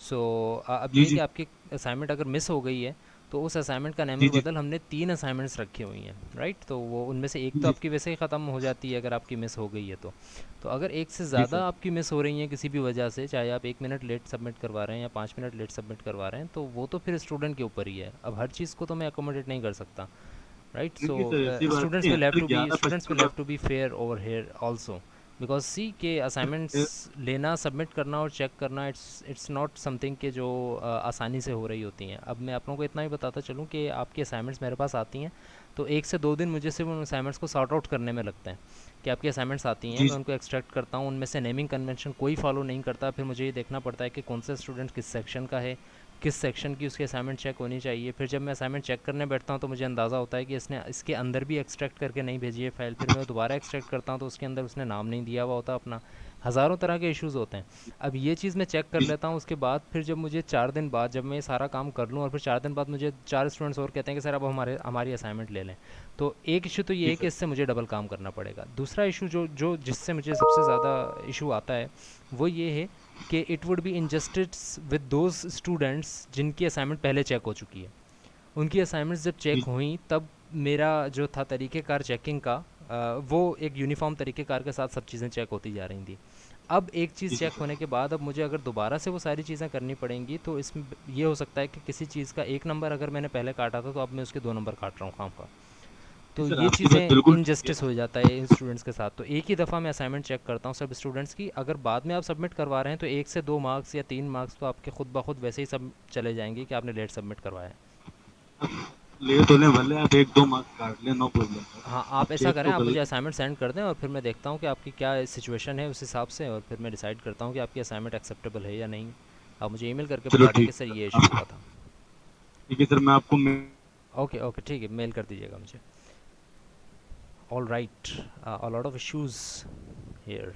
सो अब ये जी है कि जी। आपकी असाइनमेंट अगर मिस हो गई है तो उस असाइनमेंट का जी नेमल जी। बदल हमने 3 असाइनमेंट्स रखी हुई हैं, राइट? तो वो उनमें से एक जी तो जी। आपकी वैसे ही ख़त्म हो जाती है अगर आपकी मिस हो गई है तो अगर एक से जी ज़्यादा सर। आपकी मिस हो रही हैं किसी भी वजह से, चाहे आप 1 मिनट लेट सबमिट करवा रहे हैं या 5 मिनट लेट सबमिट करवा रहे हैं, तो वो तो फिर स्टूडेंट के ऊपर ही है। अब हर चीज़ को तो मैं अकोमोडेट नहीं कर सकता, राइट? नहीं सो नहीं सर, ऐसी बात स्टूडेंट्स नहीं है will have sir, to be 11 students will बच्चों have to be fair over here also, because सी के असाइनमेंट्स का। लेना, सबमिट करना और चेक करना, इट्स नॉट समथिंग के जो आसानी से हो रही होती हैं। अब मैं आप लोगों को इतना ही बताता चलूँ कि आपकी असाइनमेंट्स मेरे पास आती हैं तो 1 से 2 दिन मुझे सिर्फ उन असाइनमेंट्स को सॉर्ट आउट करने में लगते हैं कि आपकी असाइनमेंट्स आती हैं, जी मैं जी। उनको एक्सट्रैक्ट करता हूँ, उनमें से नेमिंग कन्वेंशन कोई फॉलो नहीं करता, फिर मुझे ये देखना पड़ता है कि कौन सा स्टूडेंट किस सेक्शन का है, किस सेक्शन की उसकी असाइनमेंट चेक होनी चाहिए। फिर जब मैं असाइनमेंट चेक करने बैठता हूँ तो मुझे अंदाज़ा होता है कि इसने इसके अंदर भी एक्सट्रैक्ट करके नहीं भेजी है फाइल, फिर मैं दोबारा एक्सट्रैक्ट करता हूँ तो उसके अंदर उसने नाम नहीं दिया हुआ होता अपना। हज़ारों तरह के इश्यूज़ होते हैं। अब ये चीज़ मैं चेक कर जी लेता हूँ, उसके बाद फिर जब मुझे 4 दिन बाद जब मैं ये सारा काम कर लूँ और फिर 4 दिन बाद मुझे 4 स्टूडेंट्स और कहते हैं कि सर अब हमारी असाइनमेंट ले लें, तो एक इशू तो ये जी है कि सर। इससे मुझे डबल काम करना पड़ेगा। दूसरा इशू जो जो जिससे मुझे सबसे ज़्यादा इशू आता है वो ये है कि it would be injustice with those students जिनकी असाइनमेंट पहले चेक हो चुकी है। उनकी असाइनमेंट्स जब चेक जी हुई तब मेरा जो था तरीक़ेकार चेकिंग का, वो एक यूनिफॉर्म तरीक़ेकार के साथ सब चीज़ें चेक होती जा रही थी। अब एक चीज़ जी चेक सर। होने के बाद अब मुझे अगर दोबारा से वो सारी चीज़ें करनी पड़ेंगी तो इसमें ये हो सकता है कि किसी चीज़ का 1 नंबर अगर मैंने पहले काटा था तो अब मैं उसके 2 नंबर काट रहा हूँ खाम का। जी तो सर, ये आपकी बात चीज़ें बिल्कुल ठीक है। इनजस्टिस हो जाता है इन स्टूडेंट्स के साथ। तो एक ही दफ़ा मैं असाइनमेंट चेक करता हूँ सब स्टूडेंट्स की। अगर बाद में आप सबमिट करवा रहे हैं तो 1 से 2 मार्क्स या 3 मार्क्स तो आपके खुद ब खुद वैसे ही सब चले जाएंगे कि आपने लेट सबमिट करवाया है। लेट होने वाले, आप 1-2 मार्क्स काट लें, नो प्रॉब्लम सर। हाँ आप आप ऐसा चेक करें, तो आप कर मुझे लें। असाइनमेंट सेंड कर दें और फिर मैं देखता हूँ कि आपकी क्या सिचुएशन है उस हिसाब से, और फिर मैं डिसाइड करता हूँ कि आपकी असाइनमेंट एक्सेप्टेबल है या नहीं। आप मुझे ईमेल करके चलो बता दें ठीक कि सर है ये सर, इशू हुआ था। ठीक है सर, मैं आपको ओके ओके ठीक है, मेल कर दीजिएगा मुझे। All right, a lot of issues here.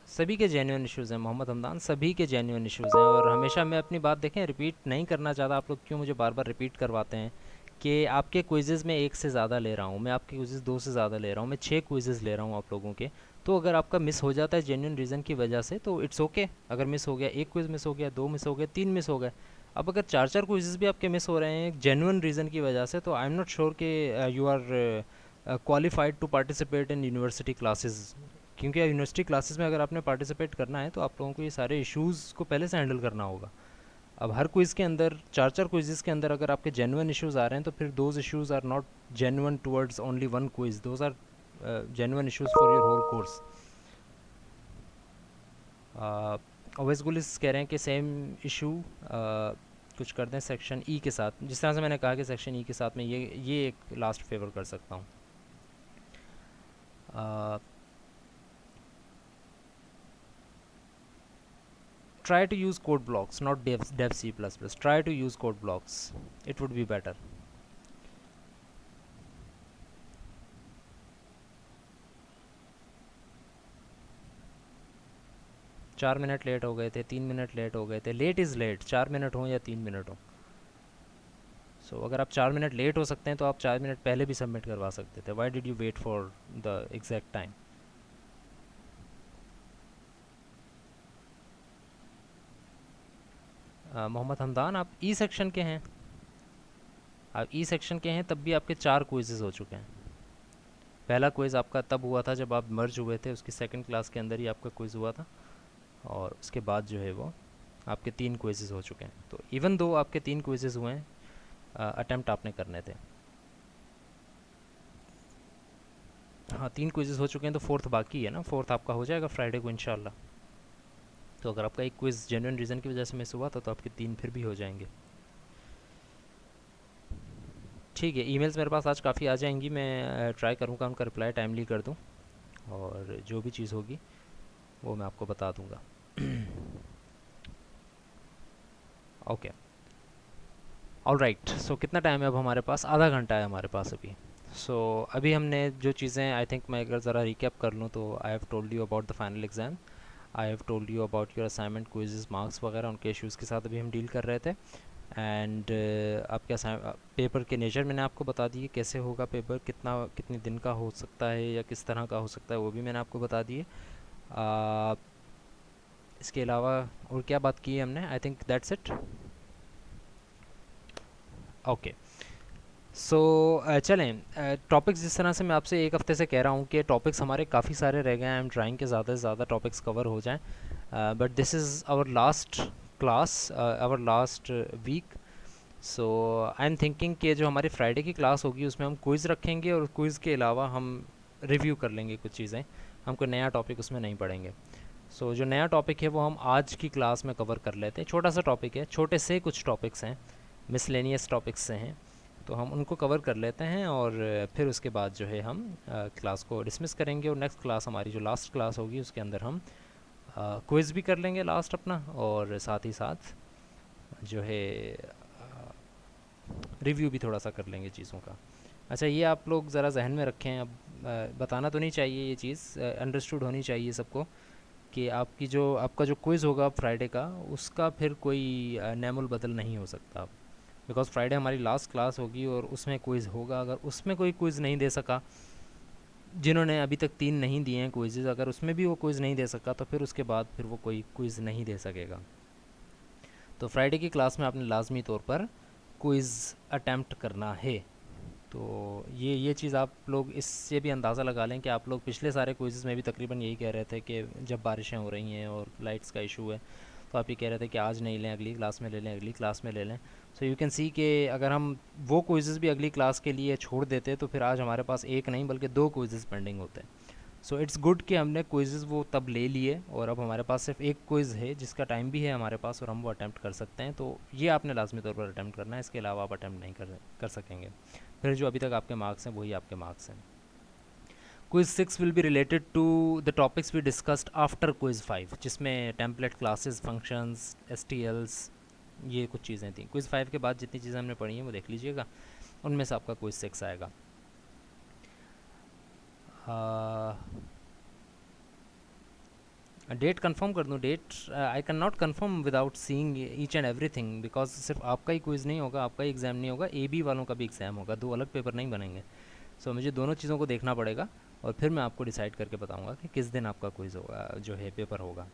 सभी के जेन्युइन इश्यूज़ हैं मोहम्मद हमदान, सभी के जेन्युइन इश्यूज़ हैं। और हमेशा मैं अपनी बात देखें रिपीट नहीं करना चाहता, आप लोग क्यों मुझे बार बार रिपीट करवाते हैं कि आपके क्विज़ेज़ में 1 से ज़्यादा ले रहा हूँ, मैं आपके क्विज़ेज़ 2 से ज़्यादा ले रहा हूँ, मैं 6 क्विज़ेज़ ले रहा हूँ आप लोगों के। तो अगर आपका मिस हो जाता है जेन्युइन रीज़न की वजह से तो इट्स ओके। अगर मिस हो गया, 1 क्विज़ मिस हो गया, 2 मिस हो गए, 3 मिस हो गए, अब अगर 4 क्विज़ेज़ भी आपके मिस हो रहे हैं जेन्युइन रीज़न की वजह से, तो आई एम नॉट श्योर कि you are qualified to participate in university classes. क्योंकि यूनिवर्सिटी क्लासेस में अगर आपने पार्टिसिपेट करना है तो आप लोगों को ये सारे इश्यूज़ को पहले से हैंडल करना होगा। अब हर क्विज़ के अंदर 4 क्विज़ेस के अंदर अगर आपके जेन्युइन इश्यूज़ आ रहे हैं तो फिर those issues are not genuine towards only one quiz, those are genuine issues for your whole course. Owais Gulis कह रहे हैं कि सेम इशू कुछ कर दें सेक्शन ई के साथ, जिस तरह से मैंने कहा कि सेक्शन ई के साथ में ये एक लास्ट फेवर कर सकता हूँ। try to use code blocks, not dev C++. Try to use code blocks, it would be better. चार मिनट लेट हो गए थे, 3 मिनट लेट हो गए थे। लेट इज़ लेट, 4 मिनट हो या 3 मिनट हो। सो अगर आप 4 मिनट लेट हो सकते हैं तो आप 4 मिनट पहले भी सबमिट करवा सकते थे। Why did you wait for the exact time? Mohammad Hamdan, आप ई सेक्शन के हैं, आप ई सेक्शन के हैं तब भी आपके 4 क्विज़ेस हो चुके हैं। पहला क्विज़ आपका तब हुआ था जब आप मर्ज हुए थे, उसकी सेकंड क्लास के अंदर ही आपका क्विज़ हुआ था, और उसके बाद जो है वो आपके 3 क्विज़ेस हो चुके हैं। तो इवन दो आपके 3 क्विज़ेस हुए हैं, अटेम्प्ट आपने करने थे। हाँ 3 क्विज़ेस हो चुके हैं तो फोर्थ बाकी है ना, फोर्थ आपका हो जाएगा फ्राइडे को इंशाल्लाह। तो अगर आपका एक क्विज़ जेन्युइन रीज़न की वजह से मिस हुआ था तो आपके 3 फिर भी हो जाएंगे। ठीक है, ईमेल्स मेरे पास आज काफ़ी आ जाएंगी, मैं ट्राई करूँगा उनका रिप्लाई टाइमली कर दूँ, और जो भी चीज़ होगी वो मैं आपको बता दूँगा। ओके, ऑल राइट, सो कितना टाइम है अब हमारे पास? आधा घंटा है हमारे पास अभी। सो अभी हमने जो चीज़ें, आई थिंक मैं अगर ज़रा रिकैप कर लूँ तो I have told you about the final exam, I have told you about your assignment, quiz, marks वगैरह, उनके इश्यूज़ के साथ अभी हम डील कर रहे थे। एंड आपके पेपर के नेचर मैंने आपको बता दिए, कैसे होगा पेपर, कितने दिन का हो सकता है या किस तरह का हो सकता है, वो भी मैंने आपको बता दिए। इसके अलावा और क्या बात की है हमने? I think that's it. Okay, so चलें, टॉपिक्स जिस तरह से मैं आपसे एक हफ़्ते से कह रहा हूँ कि टॉपिक्स हमारे काफ़ी सारे रह गए हैं, आई एम ट्राइंग के ज़्यादा से ज़्यादा टॉपिक्स कवर हो जाएं, but this is our last class, our last week. So I am thinking कि जो हमारी फ्राइडे की क्लास होगी उसमें हम क्विज़ रखेंगे और क्विज़ के अलावा हम रिव्यू कर लेंगे कुछ चीज़ें, हम कोई नया टॉपिक उसमें नहीं पढ़ेंगे। सो जो नया टॉपिक है वो हम आज की क्लास में कवर कर लेते हैं। छोटा सा टॉपिक है, छोटे से कुछ टॉपिक्स हैं, मिसलेनियस टॉपिक्स से हैं, तो हम उनको कवर कर लेते हैं और फिर उसके बाद जो है हम क्लास को डिसमिस करेंगे और नेक्स्ट क्लास हमारी जो लास्ट क्लास होगी उसके अंदर हम क्विज़ भी कर लेंगे लास्ट अपना, और साथ ही साथ जो है रिव्यू भी थोड़ा सा कर लेंगे चीज़ों का। अच्छा, ये आप लोग ज़रा जहन में रखें, अब बताना तो नहीं चाहिए, ये चीज़ अंडरस्टूड होनी चाहिए सबको कि आपका जो क्विज़ होगा फ्राइडे का, उसका फिर कोई नैमुल बदल नहीं हो सकता, बिकॉज़ फ्राइडे हमारी लास्ट क्लास होगी और उसमें क्विज़ होगा। अगर उसमें कोई क्विज़ नहीं दे सका, जिन्होंने अभी तक 3 नहीं दिए हैं क्विज़ेज़, अगर उसमें भी वो क्विज़ नहीं दे सका तो फिर उसके बाद फिर वो कोई क्विज़ नहीं दे सकेगा। तो फ्राइडे की क्लास में आपने लाजमी तौर पर क्विज़ अटैम्प्ट करना है। तो ये चीज़ आप लोग इससे भी अंदाज़ा लगा लें कि आप लोग पिछले सारे क्विज़ में भी तकरीबन यही कह रहे थे कि जब बारिशें हो रही हैं और लाइट्स का इशू है तो आप ये कह रहे थे कि आज नहीं लें, अगली क्लास में ले लें, अगली क्लास में ले लें। सो यू कैन सी कि अगर हम वो क्विज़ भी अगली क्लास के लिए छोड़ देते तो फिर आज हमारे पास एक नहीं बल्कि 2 क्विज़ पेंडिंग होते हैं। सो इट्स गुड कि हमने क्विज़ वो तब ले लिए और अब हमारे पास सिर्फ एक क्विज़ है जिसका टाइम भी है हमारे पास और हम वो अटैम्प्ट कर सकते हैं। तो ये आपने लाजमी तौर पर अटैम्प्ट करना है, इसके अलावा आप अटैम्प्ट नहीं कर सकेंगे। फिर जो अभी तक आपके मार्क्स हैं वही आपके मार्क्स हैं। Quiz 6 will be related to the topics we discussed after quiz 5, जिसमें टेम्पलेट, क्लासेस, फंक्शंस, STLs, ये कुछ चीज़ें थी। क्विज़ 5 के बाद जितनी चीज़ें हमने पढ़ी हैं वो देख लीजिएगा, उनमें से आपका क्विज़ 6 आएगा। डेट कंफर्म कर दूँ? Date I can not confirm without seeing each and everything, because सिर्फ आपका ही क्विज़ नहीं होगा, आपका ही एग्ज़ाम नहीं होगा, AB वालों का भी एग्ज़ाम होगा, 2 अलग पेपर नहीं बनेंगे। सो मुझे दोनों चीज़ों को देखना पड़ेगा और फिर मैं आपको डिसाइड करके बताऊंगा कि किस दिन आपका क्विज़ होगा, जो है पेपर होगा।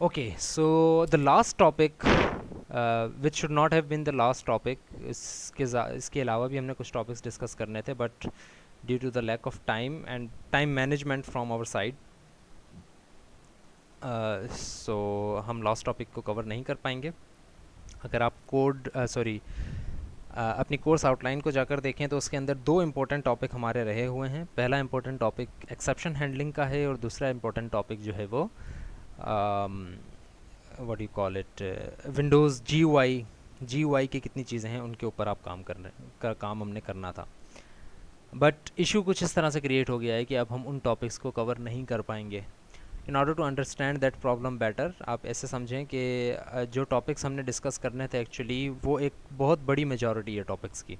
Okay, so the last topic which should not have been the last topic, इसके अलावा भी हमने कुछ टॉपिक्स डिस्कस करने थे, but due to the lack of time and time management from our side, so हम लास्ट टॉपिक को कवर नहीं कर पाएंगे। अगर आप अपनी कोर्स आउटलाइन को जाकर देखें तो उसके अंदर 2 इम्पोर्टेंट टॉपिक हमारे रहे हुए हैं। पहला इम्पोर्टेंट टॉपिक एक्सेप्शन हैंडलिंग का है और दूसरा इम्पोर्टेंट टॉपिक जो है वो what you call it, Windows GUI की कितनी चीज़ें हैं उनके ऊपर आप काम हमने करना था। बट इशू कुछ इस तरह से क्रिएट हो गया है कि अब हम उन टॉपिक्स को कवर नहीं कर पाएंगे। In order to understand that problem better, आप ऐसे समझें कि जो टॉपिक्स हमने डिस्कस करने थे एक्चुअली वो एक बहुत बड़ी मेजॉरिटी है टॉपिक्स की।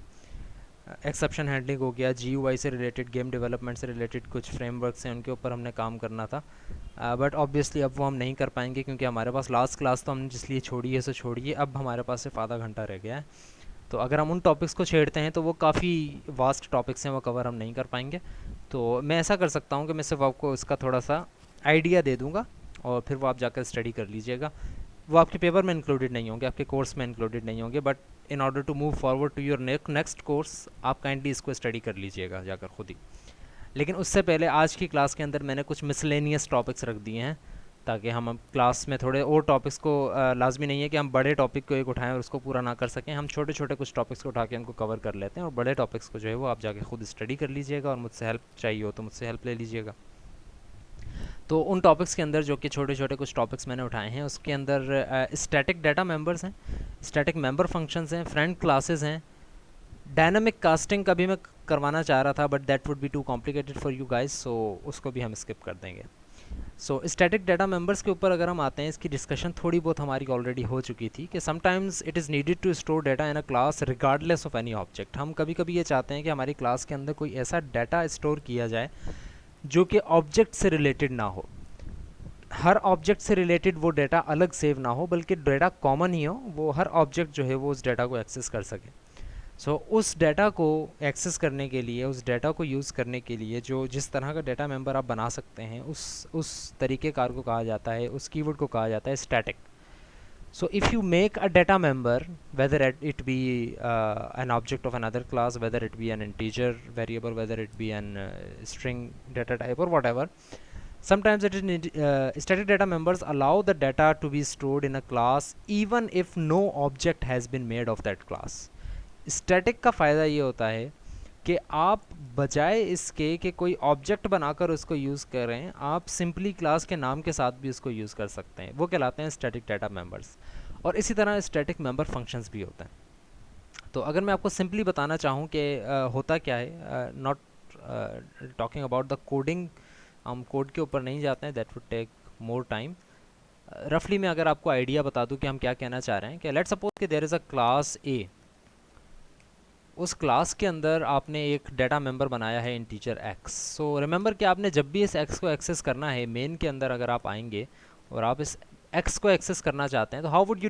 एक्सेप्शन हैंडलिंग हो गया, GUI से रिलेटेड, गेम डेवलपमेंट से रिलेटेड कुछ फ्रेमवर्क्स हैं उनके ऊपर हमने काम करना था, बट ऑब्वियसली अब वो हम नहीं कर पाएंगे क्योंकि हमारे पास लास्ट क्लास तो हमने जिसलिए छोड़ी है सो छोड़िए, अब हमारे पास सिर्फ आधा घंटा रह गया है। तो अगर हम उन टॉपिक्स को छेड़ते हैं तो वो काफ़ी वास्ट टॉपिक्स हैं, वो कवर हम नहीं कर पाएंगे। तो मैं ऐसा कर सकता हूँ कि मैं सिर्फ आपको इसका थोड़ा सा आइडिया दे दूँगा और फिर वो आप जाकर स्टडी कर लीजिएगा। वो आपके पेपर में इंक्लूडेड नहीं होंगे, आपके कोर्स में इंक्लूडेड नहीं होंगे, but in order to move forward to your next course आप काइंडली इसको स्टडी कर लीजिएगा जाकर खुद ही। लेकिन उससे पहले आज की क्लास के अंदर मैंने कुछ मिसलेनियस टॉपिक्स रख दिए हैं ताकि हम क्लास में थोड़े और टॉपिक्स को, लाजमी नहीं है कि हम बड़े टॉपिक को एक उठाएं और उसको पूरा ना कर सकें, हम छोटे छोटे कुछ टॉपिक्स को उठा के उनको कवर कर लेते हैं और बड़े टॉपिक्स को जो है वो आप जाके खुद स्टडी कर लीजिएगा और मुझसे हेल्प चाहिए हो तो मुझसे हेल्प ले लीजिएगा। तो उन टॉपिक्स के अंदर जो कि छोटे छोटे कुछ टॉपिक्स मैंने उठाए हैं उसके अंदर स्टैटिक डाटा मेंबर्स हैं, स्टैटिक मेंबर फंक्शंस हैं, फ्रेंड क्लासेस हैं, डायनामिक कास्टिंग का भी मैं करवाना चाह रहा था but that would be too complicated for you guys, so उसको भी हम स्किप कर देंगे। सो स्टैटिक डाटा मेंबर्स के ऊपर अगर हम आते हैं, इसकी डिस्कशन थोड़ी बहुत हमारी ऑलरेडी हो चुकी थी कि sometimes it is needed to store data in a class regardless of any object. हम कभी कभी ये चाहते हैं कि हमारी क्लास के अंदर कोई ऐसा डाटा स्टोर किया जाए जो कि ऑब्जेक्ट से रिलेटेड ना हो, हर ऑब्जेक्ट से रिलेटेड वो डाटा अलग सेव ना हो, बल्कि डाटा कॉमन ही हो, वो हर ऑब्जेक्ट जो है वो उस डाटा को एक्सेस कर सके। सो उस डाटा को एक्सेस करने के लिए, उस डाटा को यूज़ करने के लिए जो जिस तरह का डाटा मेंबर आप बना सकते हैं, उस तरीक़ेकार को कहा जाता है, उस कीवर्ड को कहा जाता है static. So if you make a data member, whether it be an object of another class, whether it be an integer variable, whether it be an string data type or whatever, sometimes it is static data members allow the data to be stored in a class even if no object has been made of that class. Static का फ़ायदा ये होता है कि आप बजाय इसके कि कोई ऑब्जेक्ट बनाकर उसको यूज़ करें, आप सिंपली क्लास के नाम के साथ भी उसको यूज़ कर सकते हैं। वो कहलाते हैं स्टैटिक डाटा मेंबर्स। और इसी तरह स्टैटिक मेंबर फंक्शंस भी होते हैं। तो अगर मैं आपको सिंपली बताना चाहूँ कि होता क्या है, not talking about the coding, हम कोड के ऊपर नहीं जाते हैं, that would take more time. रफली मैं अगर आपको आइडिया बता दूँ कि हम क्या कहना चाह रहे हैं, कि लेट्स सपोज कि there is a class A. उस क्लास के अंदर आपने एक डाटा मेंबर बनाया है इंटीजर एक्स। सो रिमेंबर कि आपने जब भी इस एक्स को एक्सेस करना है, मेन के अंदर अगर आप आएंगे और आप इस एक्स को एक्सेस करना चाहते हैं, तो how would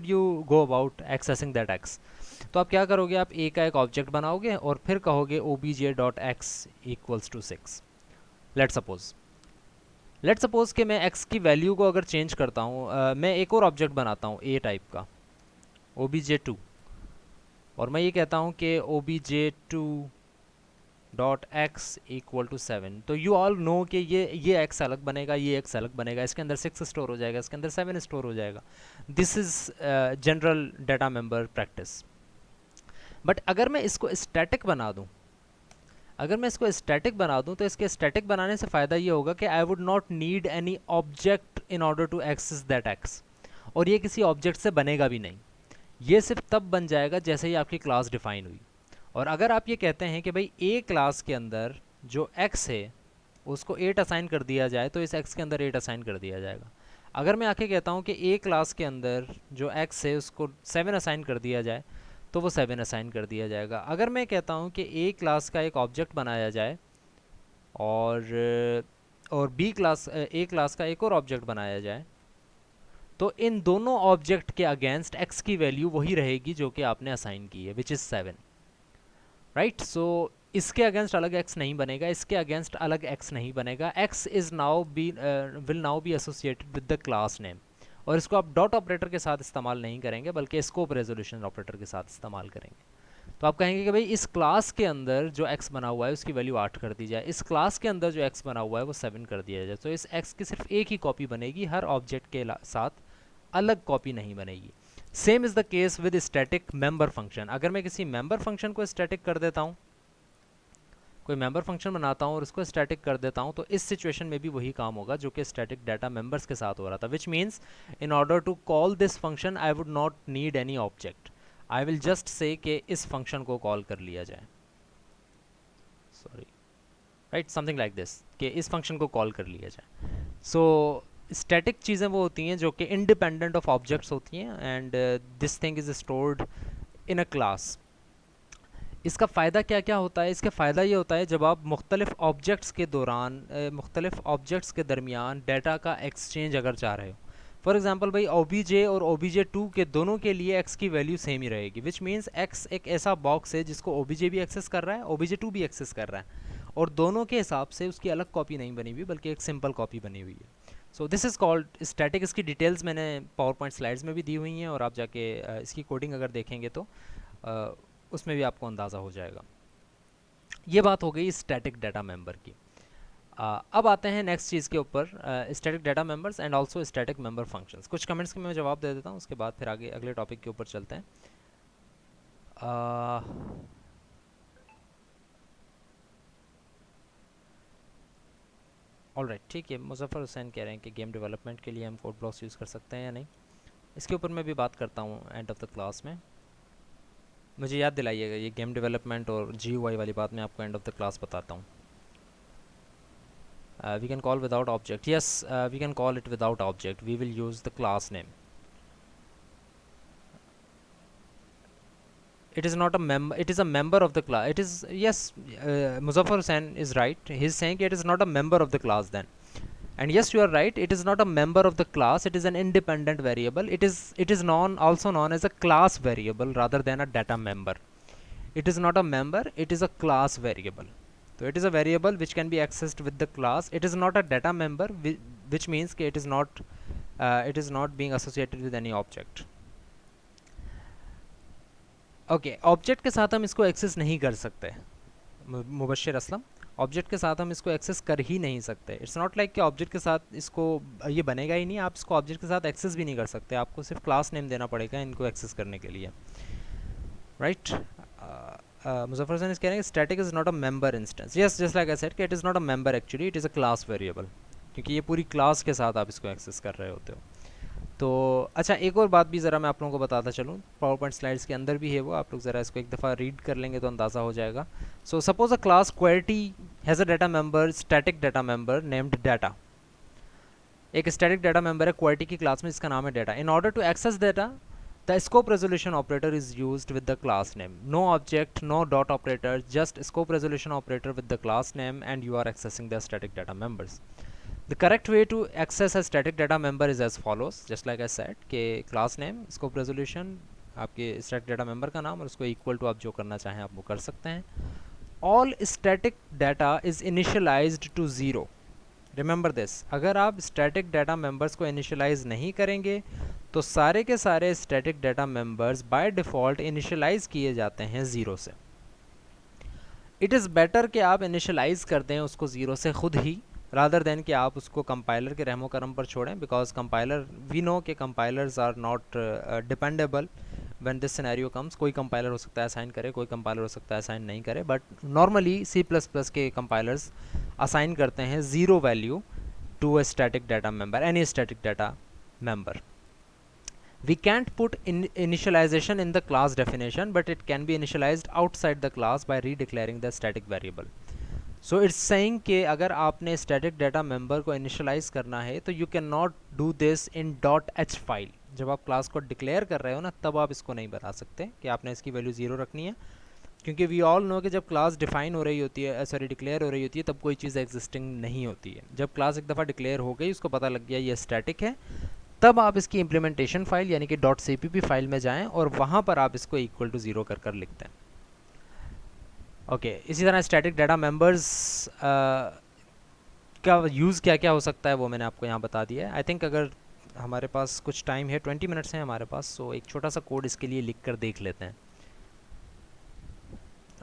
you go about accessing that x? तो आप क्या करोगे, आप ए का एक ऑब्जेक्ट बनाओगे और फिर कहोगे obj.x equals to 6। Let's suppose कि मैं एक्स की वैल्यू को अगर चेंज करता हूँ, मैं एक और ऑब्जेक्ट बनाता हूँ ए टाइप का, obj2, और मैं ये कहता हूँ कि obj2.x इक्वल टू 7। तो यू ऑल नो कि ये x अलग बनेगा, ये x अलग बनेगा, इसके अंदर 6 स्टोर हो जाएगा, इसके अंदर 7 स्टोर हो जाएगा। This is general data member practice. But अगर मैं इसको स्टैटिक बना दूँ, तो इसके स्टैटिक बनाने से फ़ायदा ये होगा कि I would not need any object in order to access that x, और ये किसी ऑब्जेक्ट से बनेगा भी नहीं। ये सिर्फ तब बन जाएगा जैसे ही आपकी क्लास डिफाइन हुई। और अगर आप ये कहते हैं कि भाई ए क्लास के अंदर जो x है उसको 8 असाइन कर दिया जाए, तो इस x के अंदर 8 असाइन कर दिया जाएगा। अगर मैं आके कहता हूँ कि ए क्लास के अंदर जो x है उसको 7 असाइन कर दिया जाए, तो वो 7 असाइन कर दिया जाएगा। अगर मैं कहता हूँ कि ए क्लास का एक ऑब्जेक्ट बनाया जाए और बी क्लास ए क्लास का एक और ऑब्जेक्ट बनाया जाए, तो इन दोनों ऑब्जेक्ट के अगेंस्ट x की वैल्यू वही रहेगी जो कि आपने असाइन की है, विच इज़ 7, राइट। सो इसके अगेंस्ट अलग x नहीं बनेगा, इसके अगेंस्ट अलग x नहीं बनेगा। x is now will now be associated with the class name, और इसको आप डॉट ऑपरेटर के साथ इस्तेमाल नहीं करेंगे, बल्कि स्कोप रेजोल्यूशन ऑपरेटर के साथ इस्तेमाल करेंगे। तो आप कहेंगे कि भाई इस क्लास के अंदर जो x बना हुआ है उसकी वैल्यू 8 कर दी जाए, इस क्लास के अंदर जो x बना हुआ है वो 7 कर दिया जाए। तो इस x की सिर्फ एक ही कॉपी बनेगी, हर ऑब्जेक्ट के साथ अलग कॉपी नहीं बनेगी। Same is the case with static member function. अगर मैं किसी मेंबर फंक्शन को स्टैटिक कर देता हूँ, कोई मेंबर फंक्शन बनाता हूँ और उसको स्टैटिक कर देता हूँ, तो इस सिचुएशन में भी वही काम होगा जो कि स्टैटिक डाटा मेंबर्स के साथ हो रहा था, which means in order to call this function I would not need any object, I will just say कि इस फंक्शन को कॉल कर लिया जाए, sorry, right, something like this, कि इस फंक्शन को कॉल कर लिया जाए। सो स्टैटिक चीज़ें वो होती हैं जो कि इंडिपेंडेंट ऑफ ऑब्जेक्ट्स होती हैं, and this thing is stored in a class. इसका फ़ायदा क्या क्या होता है? इसका फ़ायदा ये होता है जब आप मुख्तलिफ़ ऑब्जेक्ट्स के दौरान मुख्तलिफ़ ऑब्जेक्ट्स के दरमियान डाटा का एक्सचेंज अगर चाह रहे हो। फॉर एग्जांपल भाई obj और obj2 के दोनों के लिए x की वैल्यू सेम ही रहेगी, विच मीन्स x एक ऐसा बॉक्स है जिसको obj भी एक्सेस कर रहा है, obj2 भी एक्सेस कर रहा है, और दोनों के हिसाब से उसकी अलग कॉपी नहीं बनी हुई बल्कि एक सिंपल कॉपी बनी हुई है। So this is called static. इसकी डिटेल्स मैंने पावर पॉइंट स्लाइड्स में भी दी हुई हैं, और आप जाके इसकी कोडिंग अगर देखेंगे तो उसमें भी आपको अंदाज़ा हो जाएगा। ये बात हो गई स्टैटिक डाटा मेंबर की। अब आते हैं नेक्स्ट चीज़ के ऊपर, static data members and also static member functions. कुछ कमेंट्स के मैं जवाब दे देता हूँ, उसके बाद फिर आगे अगले टॉपिक के ऊपर चलते हैं। ऑलराइट, ठीक है, मुजफ्फर हुसैन कह रहे हैं कि गेम डेवलपमेंट के लिए हम कोड ब्लॉक्स यूज़ कर सकते हैं या नहीं। इसके ऊपर मैं भी बात करता हूँ एंड ऑफ द क्लास में। मुझे याद दिलाइएगा, ये गेम डेवलपमेंट और GUI वाली बात मैं आपको एंड ऑफ द क्लास बताता हूँ। we can call without object. Yes, we can call it without object. We will use the class name. It is not a member, it is a member of the class. It is, yes, Muzaffar Hussain is right. He's saying it is not a member of the class then. And yes, you are right, it is not a member of the class, it is an independent variable. It is also known as a class variable rather than a data member. It is not a member, it is a class variable. So it is a variable which can be accessed with the class. It is not a data member, which means that it is not being associated with any object. Okay object के साथ हम इसको एक्सेस नहीं कर सकते मुबश्शिर असलम, ऑब्जेक्ट के साथ हम इसको एक्सेस कर ही नहीं सकते. इट्स नॉट लाइक कि ऑब्जेक्ट के साथ इसको ये बनेगा ही नहीं, आप इसको ऑब्जेक्ट के साथ एक्सेस भी नहीं कर सकते. आपको सिर्फ क्लास नेम देना पड़ेगा इनको एक्सेस करने के लिए, राइट. मुजफ्फर हसन इज कह रहे हैं static is not a member instance. Yes, just like I said कि it is not a member, actually it is a class variable, क्योंकि ये पूरी क्लास के साथ आप इसको एक्सेस कर रहे होते हो. तो अच्छा, एक और बात भी ज़रा मैं आप लोगों को बताता चलूँ, पावर पॉइंट स्लाइड्स के अंदर भी है वो, आप लोग ज़रा इसको एक दफ़ा रीड कर लेंगे तो अंदाज़ा हो जाएगा. So suppose a class querity has a data member, static data member named data. एक स्टैटिक डाटा मेंबर है क्वेरिटी की क्लास में जिसका नाम है डाटा. In order to access data the scope resolution operator is used with the class name. No object, no dot operator, just scope resolution operator with the class name and you are accessing the static data members. The correct way to access a static data member is as follows, just like I said कि class name, scope resolution, आपके static data member का नाम और उसको equal to आप जो करना चाहें आप वो कर सकते हैं. All static data is initialized to 0. Remember this, अगर आप static data members को initialize नहीं करेंगे तो सारे के सारे static data members by default initialize किए जाते हैं 0 से. It is better कि आप initialize कर दें उसको 0 से खुद ही, रादर देन कि आप उसको कंपाइलर के रहमो करम पर छोड़ें. बिकॉज कंपाइलर, वी नो कि compilers are not dependable when this scenario comes. कोई कंपाइलर हो सकता है असाइन करे, कोई कंपाइलर हो सकता है असाइन नहीं करे, बट नॉर्मली C++ के कंपाइलर्स असाइन करते हैं 0 value to a static data member, any static data member. We can't put initialization in the class definition, but it can be initialized outside the class by redeclaring the static variable. So it's saying कि अगर आपने स्टैटिक डाटा मेंबर को इनिशियलाइज करना है तो you can not do this in .h file. जब आप क्लास को डिक्लेयर कर रहे हो ना, तब आप इसको नहीं बता सकते कि आपने इसकी वैल्यू 0 रखनी है, क्योंकि वी ऑल नो कि जब क्लास डिफाइन हो रही होती है, सॉरी डिक्लेयर हो रही होती है, तब कोई चीज़ एग्जिस्टिंग नहीं होती है. जब क्लास एक दफ़ा डिक्लेयर हो गई, उसको पता लग गया ये स्टैटिक है, तब आप इसकी इम्प्लीमेंटेशन फाइल यानी कि .cpp फाइल में जाएँ और वहाँ पर आप इसको इक्वल टू 0 कर लिखते हैं. ओके इसी तरह स्टैटिक डाटा मेंबर्स का यूज़ क्या क्या हो सकता है वो मैंने आपको यहाँ बता दिया है. आई थिंक अगर हमारे पास कुछ टाइम है, 20 मिनट्स हैं हमारे पास, सो एक छोटा सा कोड इसके लिए लिख कर देख लेते हैं.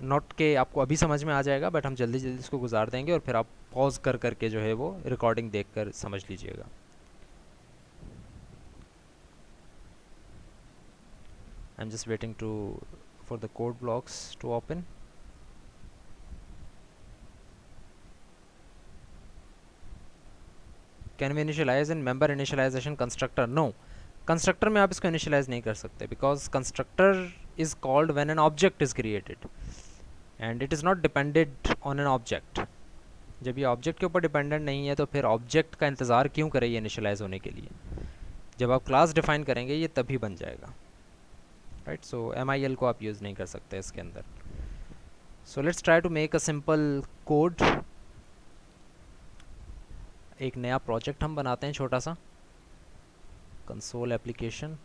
नॉट के आपको अभी समझ में आ जाएगा, बट हम जल्दी जल्दी इसको गुजार देंगे और फिर आप पॉज कर करके जो है वो रिकॉर्डिंग देख कर समझ लीजिएगा. I am just waiting for the code blocks to open. Can we initialize in member initialization constructor? No, constructor में आप इसको इनिशियलाइज नहीं कर सकते, because constructor is called when an object is created and it is not depended on an object. जब ये ऑब्जेक्ट के ऊपर डिपेंडेंट नहीं है तो फिर ऑब्जेक्ट का इंतज़ार क्यों करें ये इनिशियलाइज होने के लिए. जब आप क्लास डिफाइन करेंगे ये तभी बन जाएगा, राइट. सो MIL को आप यूज़ नहीं कर सकते इसके अंदर. So let's try to make a simple code. एक नया प्रोजेक्ट हम बनाते हैं छोटा सा, console application,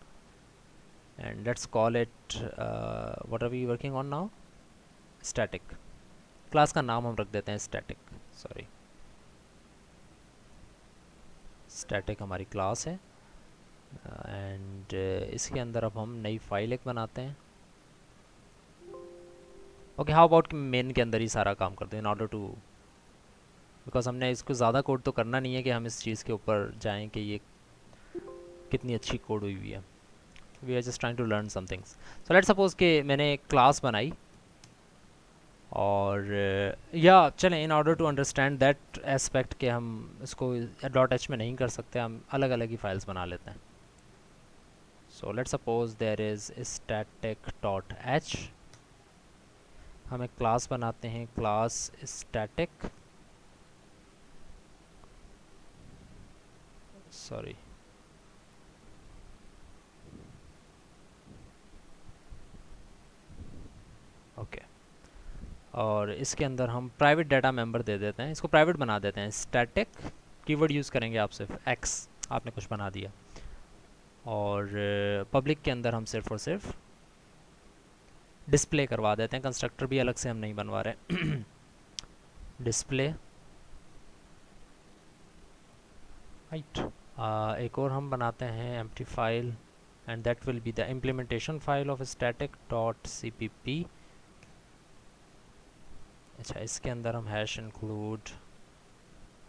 and let's call it what are we working on now, static. Class का नाम हम रख देते हैं स्टैटिक, सॉरी स्टैटिक हमारी क्लास है. एंड इसके अंदर अब हम नई फाइल एक बनाते हैं. ओके, हाउ अबाउट मेन के अंदर ही सारा काम करते हैं इन ऑर्डर टू, बिकॉज हमने इसको ज़्यादा कोड तो करना नहीं है कि हम इस चीज़ के ऊपर जाएं कि ये कितनी अच्छी कोड हुई हुई है. We are just trying to learn some things. So let's suppose कि मैंने एक क्लास बनाई और या चलें, in order to understand that aspect कि हम इसको .h में नहीं कर सकते, हम अलग अलग ही फाइल्स बना लेते हैं. So let's suppose there is static.h. हम एक क्लास बनाते हैं, क्लास static, सॉरी, ओके। और इसके अंदर हम प्राइवेट डाटा मेंबर दे देते हैं, इसको प्राइवेट बना देते हैं। स्टैटिक कीवर्ड यूज़ करेंगे आप सिर्फ एक्स, आपने कुछ बना दिया। और पब्लिक के अंदर हम सिर्फ और सिर्फ डिस्प्ले करवा देते हैं, कंस्ट्रक्टर भी अलग से हम नहीं बनवा रहे। Display, right. एक और हम बनाते हैं empty file, and that will be the implementation file of static dot cpp। अच्छा, इसके अंदर हम हैश इंक्लूड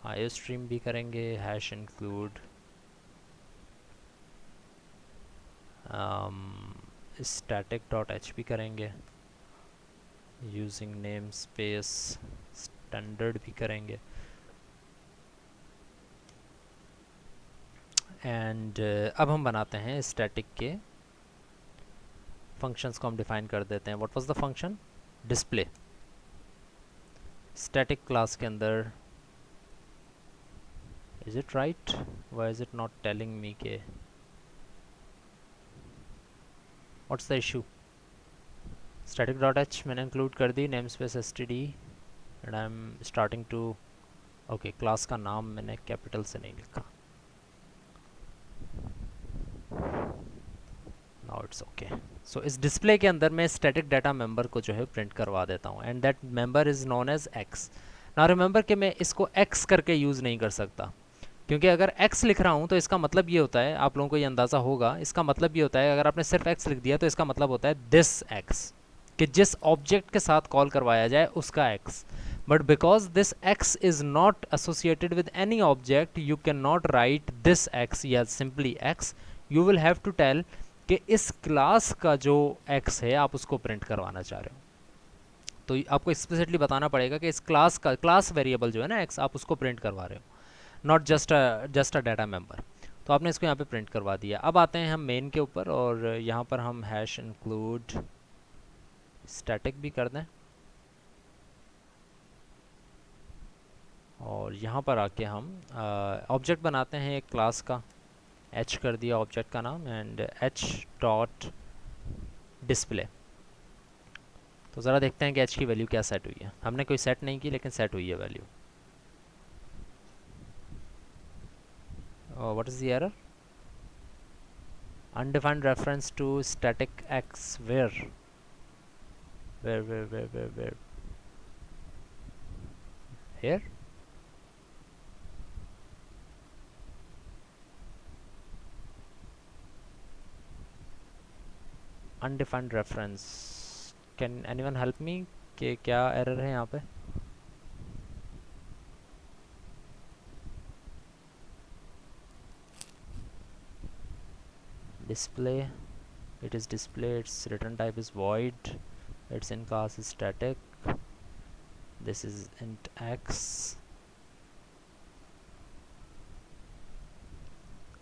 आईओ स्ट्रीम भी करेंगे, hash include static dot HP करेंगे, यूजिंग नेम स्पेस स्टैंडर्ड भी करेंगे। एंड अब हम बनाते हैं स्टैटिक के फंक्शंस को हम डिफाइन कर देते हैं। What was the function? Display. Static class के अंदर, is it right, why is it not telling me के what's the issue? Static dot h मैंने इंक्लूड कर दी, namespace std, and I am starting to, okay, class का नाम मैंने कैपिटल से नहीं लिखा। Now it's okay. सो इस डिस्प्ले के अंदर मैं स्टैटिक डाटा मेंबर को जो है प्रिंट करवा देता हूँ, and that member is known as X. Now remember कि मैं इसको एक्स करके यूज़ नहीं कर सकता, क्योंकि अगर x लिख रहा हूँ तो इसका मतलब ये होता है, आप लोगों को ये अंदाज़ा होगा, इसका मतलब ये होता है, अगर आपने सिर्फ x लिख दिया तो इसका मतलब होता है दिस x, कि जिस ऑब्जेक्ट के साथ कॉल करवाया जाए उसका x। But because this x is not associated with any object, you can not write this x या simply x, you will have to tell कि इस क्लास का जो x है आप उसको प्रिंट करवाना चाह रहे हो। तो आपको एक्सप्लिसिटली बताना पड़ेगा कि इस क्लास का, क्लास वेरिएबल जो है ना x, आप उसको प्रिंट करवा रहे हो, not just a data member. तो आपने इसको यहाँ पे प्रिंट करवा दिया। अब आते हैं हम मेन के ऊपर, और यहाँ पर हम हैश इंक्लूड स्टैटिक भी कर दें, और यहाँ पर आके हम ऑब्जेक्ट बनाते हैं एक क्लास का, h कर दिया ऑब्जेक्ट का नाम, एंड h डॉट डिस्प्ले। तो ज़रा देखते हैं कि h की वैल्यू क्या सेट हुई है। हमने कोई सेट नहीं की, लेकिन सेट हुई है value. what is the error? Undefined reference to static x, where here? Undefined reference, can anyone help me कि क्या error है यहाँ पे? Display, it is display, its return type is void, its in class is static, this is int x.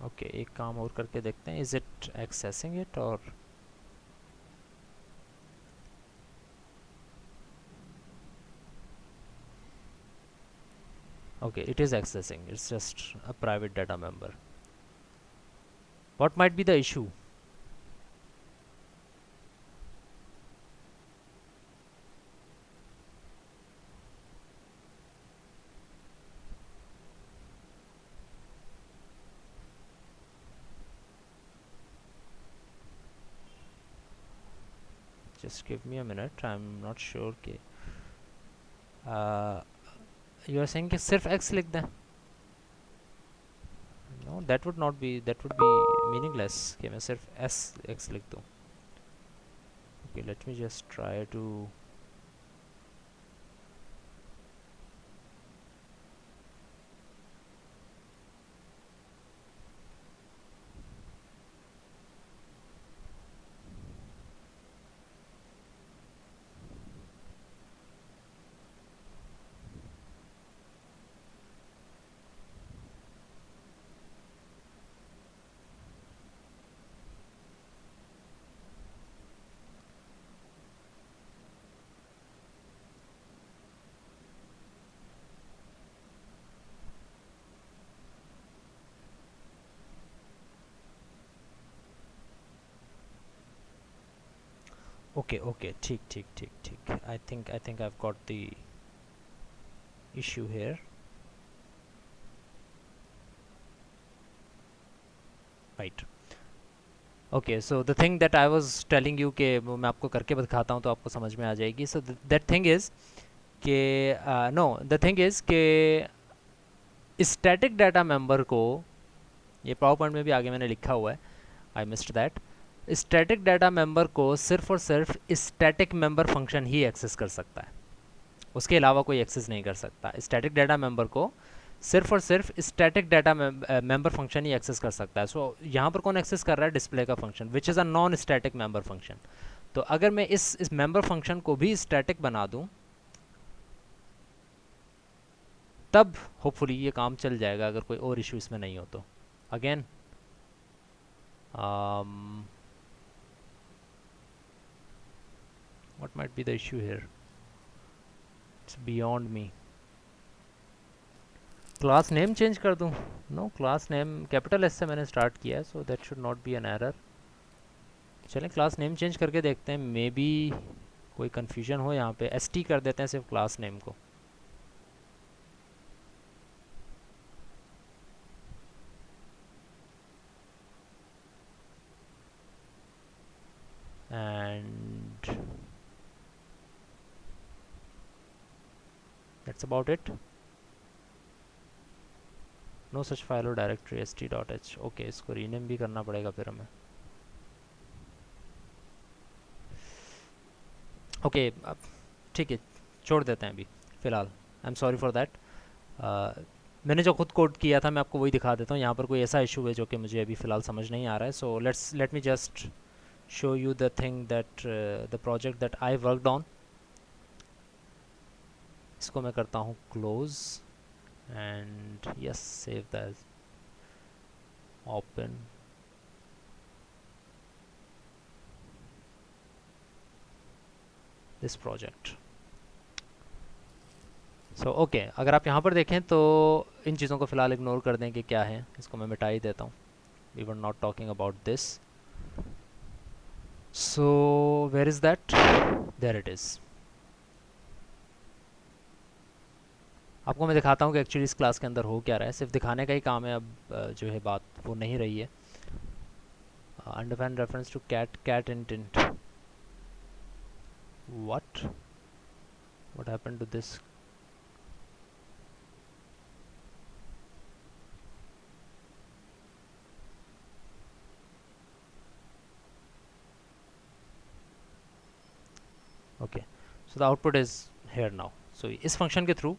Okay, एक काम और करके देखते हैं, इज इट एक्सेसिंग इट, और okay, it is accessing, it's just a private data member. What might be the issue? Just give me a minute, I'm not sure कि you are saying कि सिर्फ x लिख दें? No, that would not be, that would be meaningless कि मैं सिर्फ x लिख दूँ। Okay, let me just try to okay okay, ठीक ठीक ठीक ठीक, I think I have got the issue here. Right. Okay, so the thing that I was telling you के वो मैं आपको करके दिखाता हूँ तो आपको समझ में आ जाएगी. सो दैट थिंग इज़ कि नो, द थिंग इज़ कि स्टैटिक डाटा मेंबर को, ये पावर पॉइंट में भी आगे मैंने लिखा हुआ है, I missed that. Static data member को सिर्फ और सिर्फ स्टैटिक मेंबर फंक्शन ही एक्सेस कर सकता है, उसके अलावा कोई एक्सेस नहीं कर सकता. स्टैटिक डाटा मेंबर को सिर्फ और सिर्फ स्टैटिक डाटा मेंबर फंक्शन ही एक्सेस कर सकता है. सो यहाँ पर कौन एक्सेस कर रहा है? डिस्प्ले का function, which is a non static member function. तो अगर मैं इस मेंबर फंक्शन को भी स्टैटिक बना दूँ तब होपफुली ये काम चल जाएगा, अगर कोई और इशू इसमें नहीं हो तो. Again what might be the issue here? It's beyond me. Class name change कर दूं? No, class name capital S से मैंने स्टार्ट किया है, so that should not be an error. चलें क्लास नेम चेंज करके देखते हैं, मे बी कोई कन्फ्यूजन हो. यहाँ पे एस टी कर देते हैं सिर्फ क्लास नेम को. And that's about it. No such file or directory st.h. Okay, इसको रीनेम भी करना पड़ेगा फिर हमें. ओके, ठीक है, छोड़ देते हैं अभी फ़िलहाल. आई एम सॉरी फॉर दैट. मैंने जो खुद कोड किया था मैं आपको वही दिखा देता हूँ. यहाँ पर कोई ऐसा इशू है जो कि मुझे अभी फ़िलहाल समझ नहीं आ रहा है. So let me just show you the thing that the project that I worked on. इसको मैं करता हूँ close and yes, save that, open. This project. So okay, अगर आप यहाँ पर देखें तो इन चीज़ों को फ़िलहाल इग्नोर कर दें कि क्या है, इसको मैं मिटा ही देता हूँ. We were not talking about this. So where is that? There it is. आपको मैं दिखाता हूँ कि एक्चुअली इस क्लास के अंदर हो क्या रहा है. सिर्फ दिखाने का ही काम है. अब जो है बात वो नहीं रही है. undefined reference to cat intent. what happened to this? okay, so the output is here now. so इस फंक्शन के through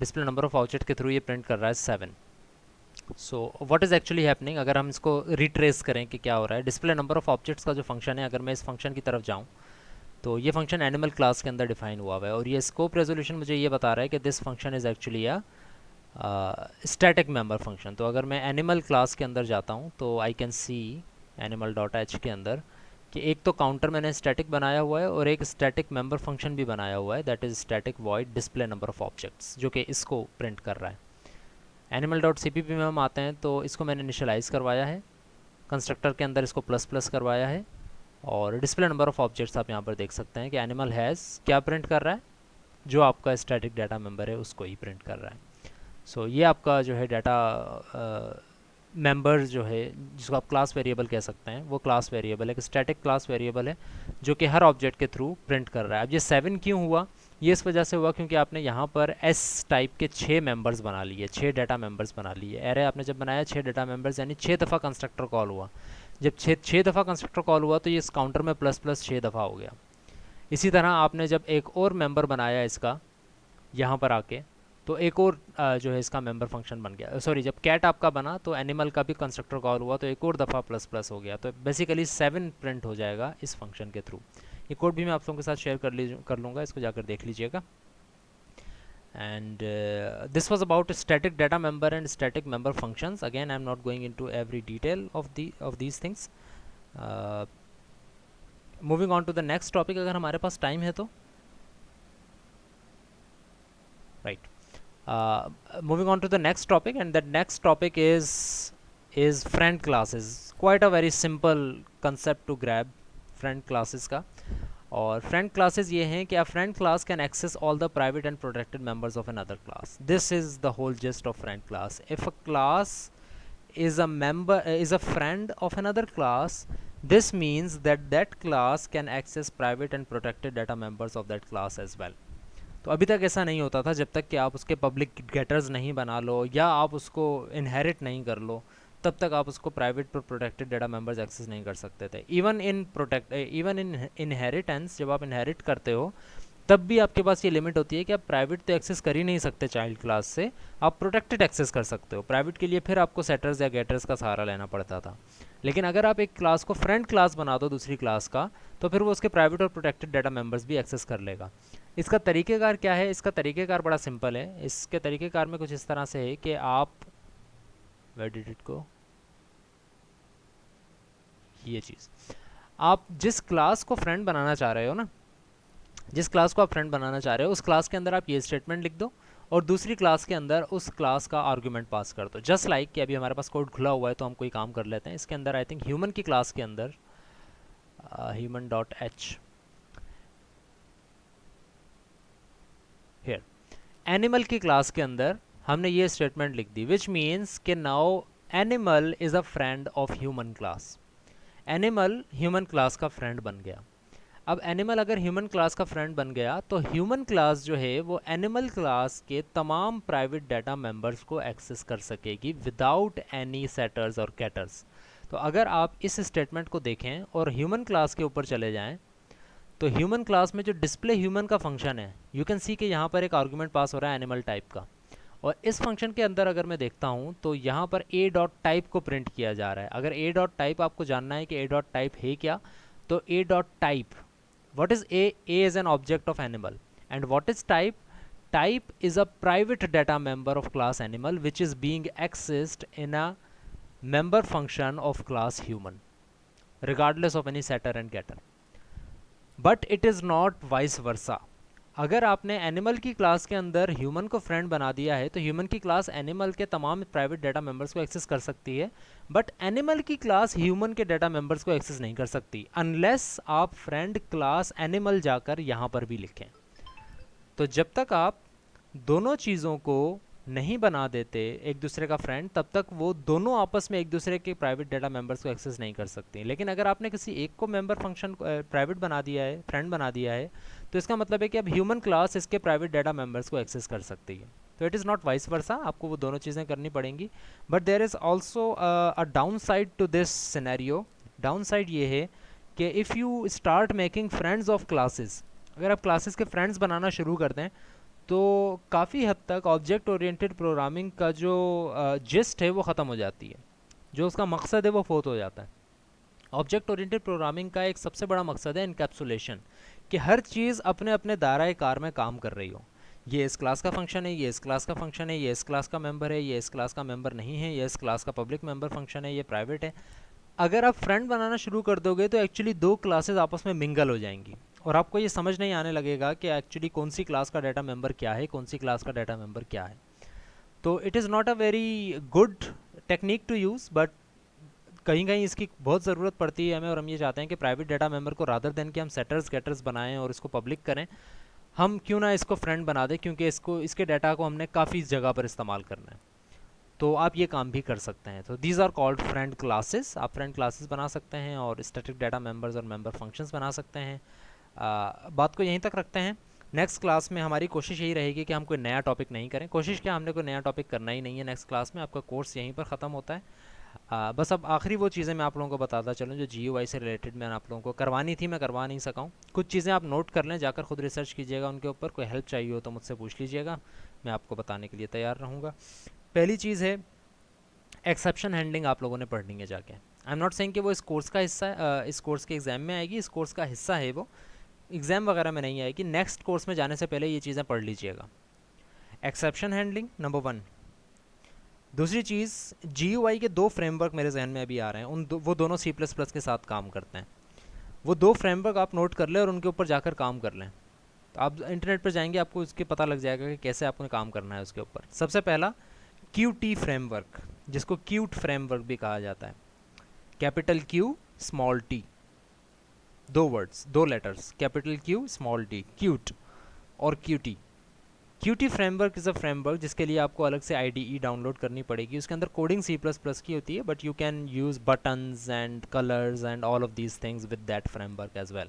display number of object के थ्रू ये प्रिंट कर रहा है 7. So what is actually happening, अगर हम इसको रिट्रेस करें कि क्या हो रहा है. डिस्प्ले नंबर ऑफ ऑब्जेक्ट्स का जो फंक्शन है, अगर मैं इस फंक्शन की तरफ जाऊँ तो ये फंक्शन एनिमल क्लास के अंदर डिफाइन हुआ है. और ये स्कोप रेजोल्यूशन मुझे ये बता रहा है कि this function is actually a static member function. तो अगर मैं एनिमल क्लास के अंदर जाता हूँ तो I can see animal dot H के अंदर कि एक तो काउंटर मैंने स्टैटिक बनाया हुआ है और एक स्टैटिक मेंबर फंक्शन भी बनाया हुआ है, that is static void display number of objects, जो कि इसको प्रिंट कर रहा है. Animal dot C P P में हम आते हैं तो इसको मैंने इनिशियलाइज़ करवाया है, कंस्ट्रक्टर के अंदर इसको प्लस प्लस करवाया है. और डिस्प्ले नंबर ऑफ ऑब्जेक्ट्स आप यहाँ पर देख सकते हैं कि एनिमल हैज़ क्या प्रिंट कर रहा है, जो आपका स्टैटिक डाटा मेंबर है उसको ही प्रिंट कर रहा है. सो ये आपका जो है डाटा मेंबर जो है, जिसको आप क्लास वेरिएबल कह सकते हैं, वो क्लास वेरिएबल है, एक स्टैटिक क्लास वेरिएबल है जो कि हर ऑब्जेक्ट के थ्रू प्रिंट कर रहा है. अब ये 7 क्यों हुआ? ये इस वजह से हुआ क्योंकि आपने यहाँ पर एस टाइप के 6 मेंबर्स बना लिए, 6 डाटा मेंबर्स बना लिए. एरे आपने जब बनाया 6 डाटा मेंबर्स, यानी 6 दफ़ा कंस्ट्रक्टर कॉल हुआ. जब 6 दफ़ा कंस्ट्रक्टर कॉल हुआ तो ये इस काउंटर में प्लस प्लस 6 दफ़ा हो गया. इसी तरह आपने जब एक और मेंबर बनाया इसका यहाँ पर आके, तो एक और जो है इसका मेंबर फंक्शन बन गया. सॉरी, जब कैट आपका बना तो एनिमल का भी कंस्ट्रक्टर कॉल हुआ तो एक और दफ़ा प्लस प्लस हो गया. तो बेसिकली 7 प्रिंट हो जाएगा इस फंक्शन के थ्रू. ये कोड भी मैं आप लोगों के साथ शेयर कर लूँगा, इसको जाकर देख लीजिएगा. and this was about static data member and static member functions. Again, I'm not going into every detail of these things. Moving on to the next topic, अगर हमारे पास टाइम है तो. right, moving on to the next topic, and the next topic is friend classes. Quite a very simple concept to grab, friend classes का. और फ्रेंड क्लासेस ये हैं कि a friend class can access all the private and protected members of another class. This is the whole gist of friend class. If a class is a friend of another class, this means that that class can access private and protected data members of that class as well. तो अभी तक ऐसा नहीं होता था जब तक कि आप उसके पब्लिक गेटर्स नहीं बना लो या आप उसको इनहेरिट नहीं कर लो, तब तक आप उसको प्राइवेट पर प्रोटेक्टेड डाटा मेंबर्स एक्सेस नहीं कर सकते थे. इवन इन इनहेरिटेंस, जब आप इनहेरिट करते हो तब भी आपके पास ये लिमिट होती है कि आप प्राइवेट तो एक्सेस कर ही नहीं सकते चाइल्ड क्लास से, आप प्रोटेक्टेड एक्सेस कर सकते हो. प्राइवेट के लिए फिर आपको सेटर्स या गेटर्स का सहारा लेना पड़ता था. लेकिन अगर आप एक क्लास को फ्रेंड क्लास बना दो दूसरी क्लास का, तो फिर वो उसके प्राइवेट और प्रोटेक्टेड डाटा मेंबर्स भी एक्सेस कर लेगा. इसका तरीक़ेकार क्या है? इसका तरीक़ेकार बड़ा सिंपल है. इसके तरीक़ेकार में कुछ इस तरह से है कि आप वेयर डिड इट गो, ये चीज़, आप जिस क्लास को फ्रेंड बनाना चाह रहे हो ना, जिस क्लास को आप फ्रेंड बनाना चाह रहे हो उस क्लास के अंदर आप ये स्टेटमेंट लिख दो और दूसरी क्लास के अंदर उस क्लास का आर्गुमेंट पास कर दो. जस्ट लाइक कि अभी हमारे पास कोड खुला हुआ है तो हम कोई काम कर लेते हैं. इसके अंदर आई थिंक ह्यूमन की क्लास के अंदर human dot H here, animal की क्लास के अंदर हमने ये स्टेटमेंट लिख दी, विच मीन्स कि now animal is a friend of human class. Animal human class का फ्रेंड बन गया. अब एनिमल अगर ह्यूमन क्लास का फ्रेंड बन गया तो ह्यूमन क्लास जो है वो एनिमल क्लास के तमाम प्राइवेट डाटा मेंबर्स को एक्सेस कर सकेगी विदाउट एनी सेटर्स और कैटर्स. तो अगर आप इस स्टेटमेंट को देखें और ह्यूमन क्लास के ऊपर चले जाएं तो ह्यूमन क्लास में जो डिस्प्ले ह्यूमन का फंक्शन है, यू कैन सी कि यहाँ पर एक आर्गूमेंट पास हो रहा है एनिमल टाइप का. और इस फंक्शन के अंदर अगर मैं देखता हूँ तो यहाँ पर ए डॉट टाइप को प्रिंट किया जा रहा है. अगर ए डॉट टाइप आपको जानना है कि ए डॉट टाइप है क्या, तो ए dot type, what is a is an object of animal, and what is type? Type is a private data member of class animal which is being accessed in a member function of class human regardless of any setter and getter, but it is not vice versa. अगर आपने एनिमल की क्लास के अंदर ह्यूमन को फ्रेंड बना दिया है तो ह्यूमन की क्लास एनिमल के तमाम प्राइवेट डाटा मेंबर्स को एक्सेस कर सकती है, बट एनिमल की क्लास ह्यूमन के डाटा मेंबर्स को एक्सेस नहीं कर सकती अनलेस आप फ्रेंड क्लास एनिमल जाकर यहाँ पर भी लिखें. तो जब तक आप दोनों चीज़ों को नहीं बना देते एक दूसरे का फ्रेंड, तब तक वो दोनों आपस में एक दूसरे के प्राइवेट डाटा मेंबर्स को एक्सेस नहीं कर सकती. लेकिन अगर आपने किसी एक को मेंबर फंक्शन प्राइवेट बना दिया है, फ्रेंड बना दिया है, तो इसका मतलब है कि अब ह्यूमन क्लास इसके प्राइवेट डाटा मेंबर्स को एक्सेस कर सकती है. तो it is not vice versa, आपको वो दोनों चीज़ें करनी पड़ेंगी. But there is also a downside to this scenario. Downside ये है कि if you start making friends of classes, अगर आप क्लासेस के फ्रेंड्स बनाना शुरू कर दें तो काफ़ी हद तक ऑब्जेक्ट ओरिएंटेड प्रोग्रामिंग का जो जिस्ट है वो ख़त्म हो जाती है, जो उसका मकसद है वो फोत हो जाता है. ऑब्जेक्ट ओरिएंटेड प्रोग्रामिंग का एक सबसे बड़ा मकसद है इनकैप्सुलेशन, कि हर चीज़ अपने अपने दायरे कार में काम कर रही हो. ये इस क्लास का फंक्शन है, ये इस क्लास का फंक्शन है, ये इस क्लास का मेंबर है, ये इस क्लास का मेंबर नहीं है, ये इस क्लास का पब्लिक मेंबर फंक्शन है, ये प्राइवेट है. अगर आप फ्रेंड बनाना शुरू कर दोगे तो एक्चुअली दो क्लासेस आपस में मिंगल हो जाएंगी और आपको ये समझ नहीं आने लगेगा कि एक्चुअली कौन सी क्लास का डाटा मेंबर क्या है, कौन सी क्लास का डाटा मेंबर क्या है. तो it is not a very good technique to use, but कहीं कहीं इसकी बहुत ज़रूरत पड़ती है हमें, और हम ये चाहते हैं कि प्राइवेट डाटा मेंबर को रादर देन कि हम सेटर्स गेटर्स बनाएं और इसको पब्लिक करें, हम क्यों ना इसको फ्रेंड बना दें, क्योंकि इसके डाटा को हमने काफ़ी जगह पर इस्तेमाल करना है. तो आप ये काम भी कर सकते हैं. तो these are called friend classes. आप फ्रेंड क्लासेस बना सकते हैं और स्टैटिक डाटा मेंबर्स और मेंबर फंक्शंस बना सकते हैं. बात को यहीं तक रखते हैं. नेक्स्ट क्लास में हमारी कोशिश यही रहेगी कि हम कोई नया टॉपिक नहीं करें. कोशिश क्या, हमने कोई नया टॉपिक करना ही नहीं है. नेक्स्ट क्लास में आपका कोर्स यहीं पर ख़त्म होता है. बस अब आखिरी वो चीज़ें मैं आप लोगों को बताता चलूँ जो GUI से रिलेटेड मैंने आप लोगों को करवानी थी, मैं करवा नहीं सका हूँ. कुछ चीज़ें आप नोट कर लें, जाकर खुद रिसर्च कीजिएगा उनके ऊपर. कोई हेल्प चाहिए हो तो मुझसे पूछ लीजिएगा, मैं आपको बताने के लिए तैयार रहूँगा. पहली चीज़ है एक्सेप्शन हैंडलिंग, आप लोगों ने पढ़नी है जाके. आई एम नॉट सेइंग कि वो इस कोर्स का हिस्सा है, इस कोर्स के एग्ज़ाम में आएगी, इस कोर्स का हिस्सा है, वो एग्ज़ाम वगैरह में नहीं आएगी. नेक्स्ट कोर्स में जाने से पहले ये चीज़ें पढ़ लीजिएगा. Exception handling number 1. दूसरी चीज़, GUI के 2 फ्रेमवर्क मेरे जहन में अभी आ रहे हैं, वो दोनों C++ के साथ काम करते हैं. वो 2 फ्रेमवर्क आप नोट कर लें और उनके ऊपर जाकर काम कर लें. तो आप इंटरनेट पर जाएंगे, आपको उसके पता लग जाएगा कि कैसे आपको काम करना है उसके ऊपर. सबसे पहला Qt फ्रेमवर्क, जिसको क्यूट फ्रेमवर्क भी कहा जाता है, कैपिटल Q स्मॉल t. दो वर्ड्स, दो letters, capital Q small T, cute और QT. QT framework is a framework जिसके लिए आपको अलग से IDE डाउनलोड करनी पड़ेगी। उसके अंदर कोडिंग C++ की होती है, but you can use buttons and colours and all of these things with that framework as well.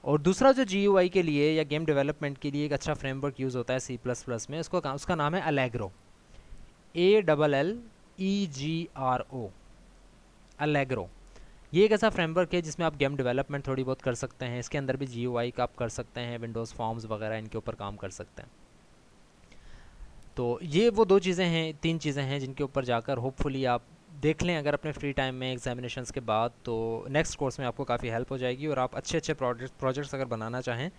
और दूसरा जो GUI के लिए या गेम डेवलपमेंट के लिए एक अच्छा फ्रेमवर्क यूज़ होता है C++ में, उसका नाम है Allegro, ALLEGRO, Allegro। ये एक ऐसा फ्रेमवर्क है जिसमें आप गेम डेवलपमेंट थोड़ी बहुत कर सकते हैं। इसके अंदर भी GUI का आप कर सकते हैं, विंडोज़ फॉर्म्स वगैरह इनके ऊपर काम कर सकते हैं। तो ये वो दो चीज़ें हैं, तीन चीज़ें हैं जिनके ऊपर जाकर होपफुली आप देख लें अगर अपने फ्री टाइम में एग्जामिनेशंस के बाद, तो नेक्स्ट कोर्स में आपको काफ़ी हेल्प हो जाएगी। और आप अच्छे अच्छे प्रोजेक्ट्स अगर बनाना चाहें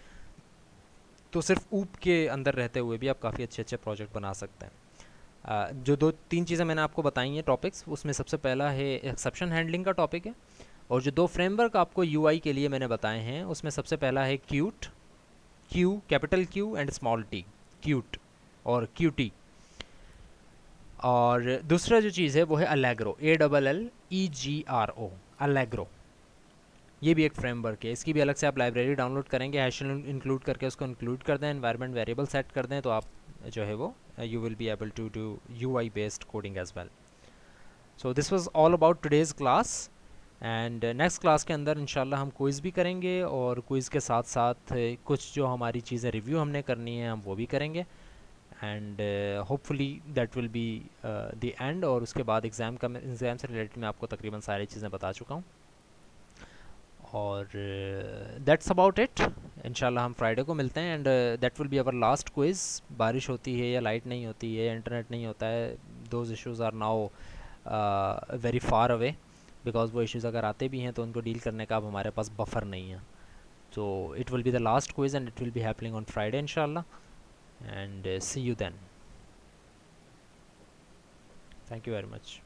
तो सिर्फ ऊप के अंदर रहते हुए भी आप काफ़ी अच्छे अच्छे प्रोजेक्ट बना सकते हैं। जो दो तीन चीज़ें मैंने आपको बताई हैं टॉपिक्स, उसमें सबसे पहला है एक्सेप्शन हैंडलिंग का टॉपिक है, और जो दो फ्रेमवर्क आपको UI के लिए मैंने बताए हैं उसमें सबसे पहला है cute, Q capital Q and small T, cute और क्यूटी। और दूसरा जो चीज़ है वो है Allegro, ALLEGRO, Allegro। ये भी एक फ्रेमवर्क है, इसकी भी अलग से आप लाइब्रेरी डाउनलोड करेंगे, हैश इंक्लूड करके उसको इंक्लूड कर दें, एनवायरनमेंट वेरिएबल सेट कर दें, तो आप जो है वो you will be able to do UI based coding as well. So this was all about today's class, and next class के अंदर इंशाल्लाह हम क्विज़ भी करेंगे, और क्विज़ के साथ साथ कुछ जो हमारी चीज़ें रिव्यू हमने करनी है हम वो भी करेंगे, and hopefully that will be the end. और उसके बाद एग्ज़ाम से रिलेटेड मैं आपको तकरीबन सारी चीज़ें बता चुका हूँ, और दैट्स अबाउट इट। इंशाल्लाह हम फ्राइडे को मिलते हैं, and that will be our last quiz. बारिश होती है या लाइट नहीं होती है, इंटरनेट नहीं होता है, those issues are now very far away, because वो इश्यूज़ अगर आते भी हैं तो उनको डील करने का अब हमारे पास बफर नहीं है। So it will be the last quiz and it will be happening on Friday inshallah, and see you then. Thank you very much.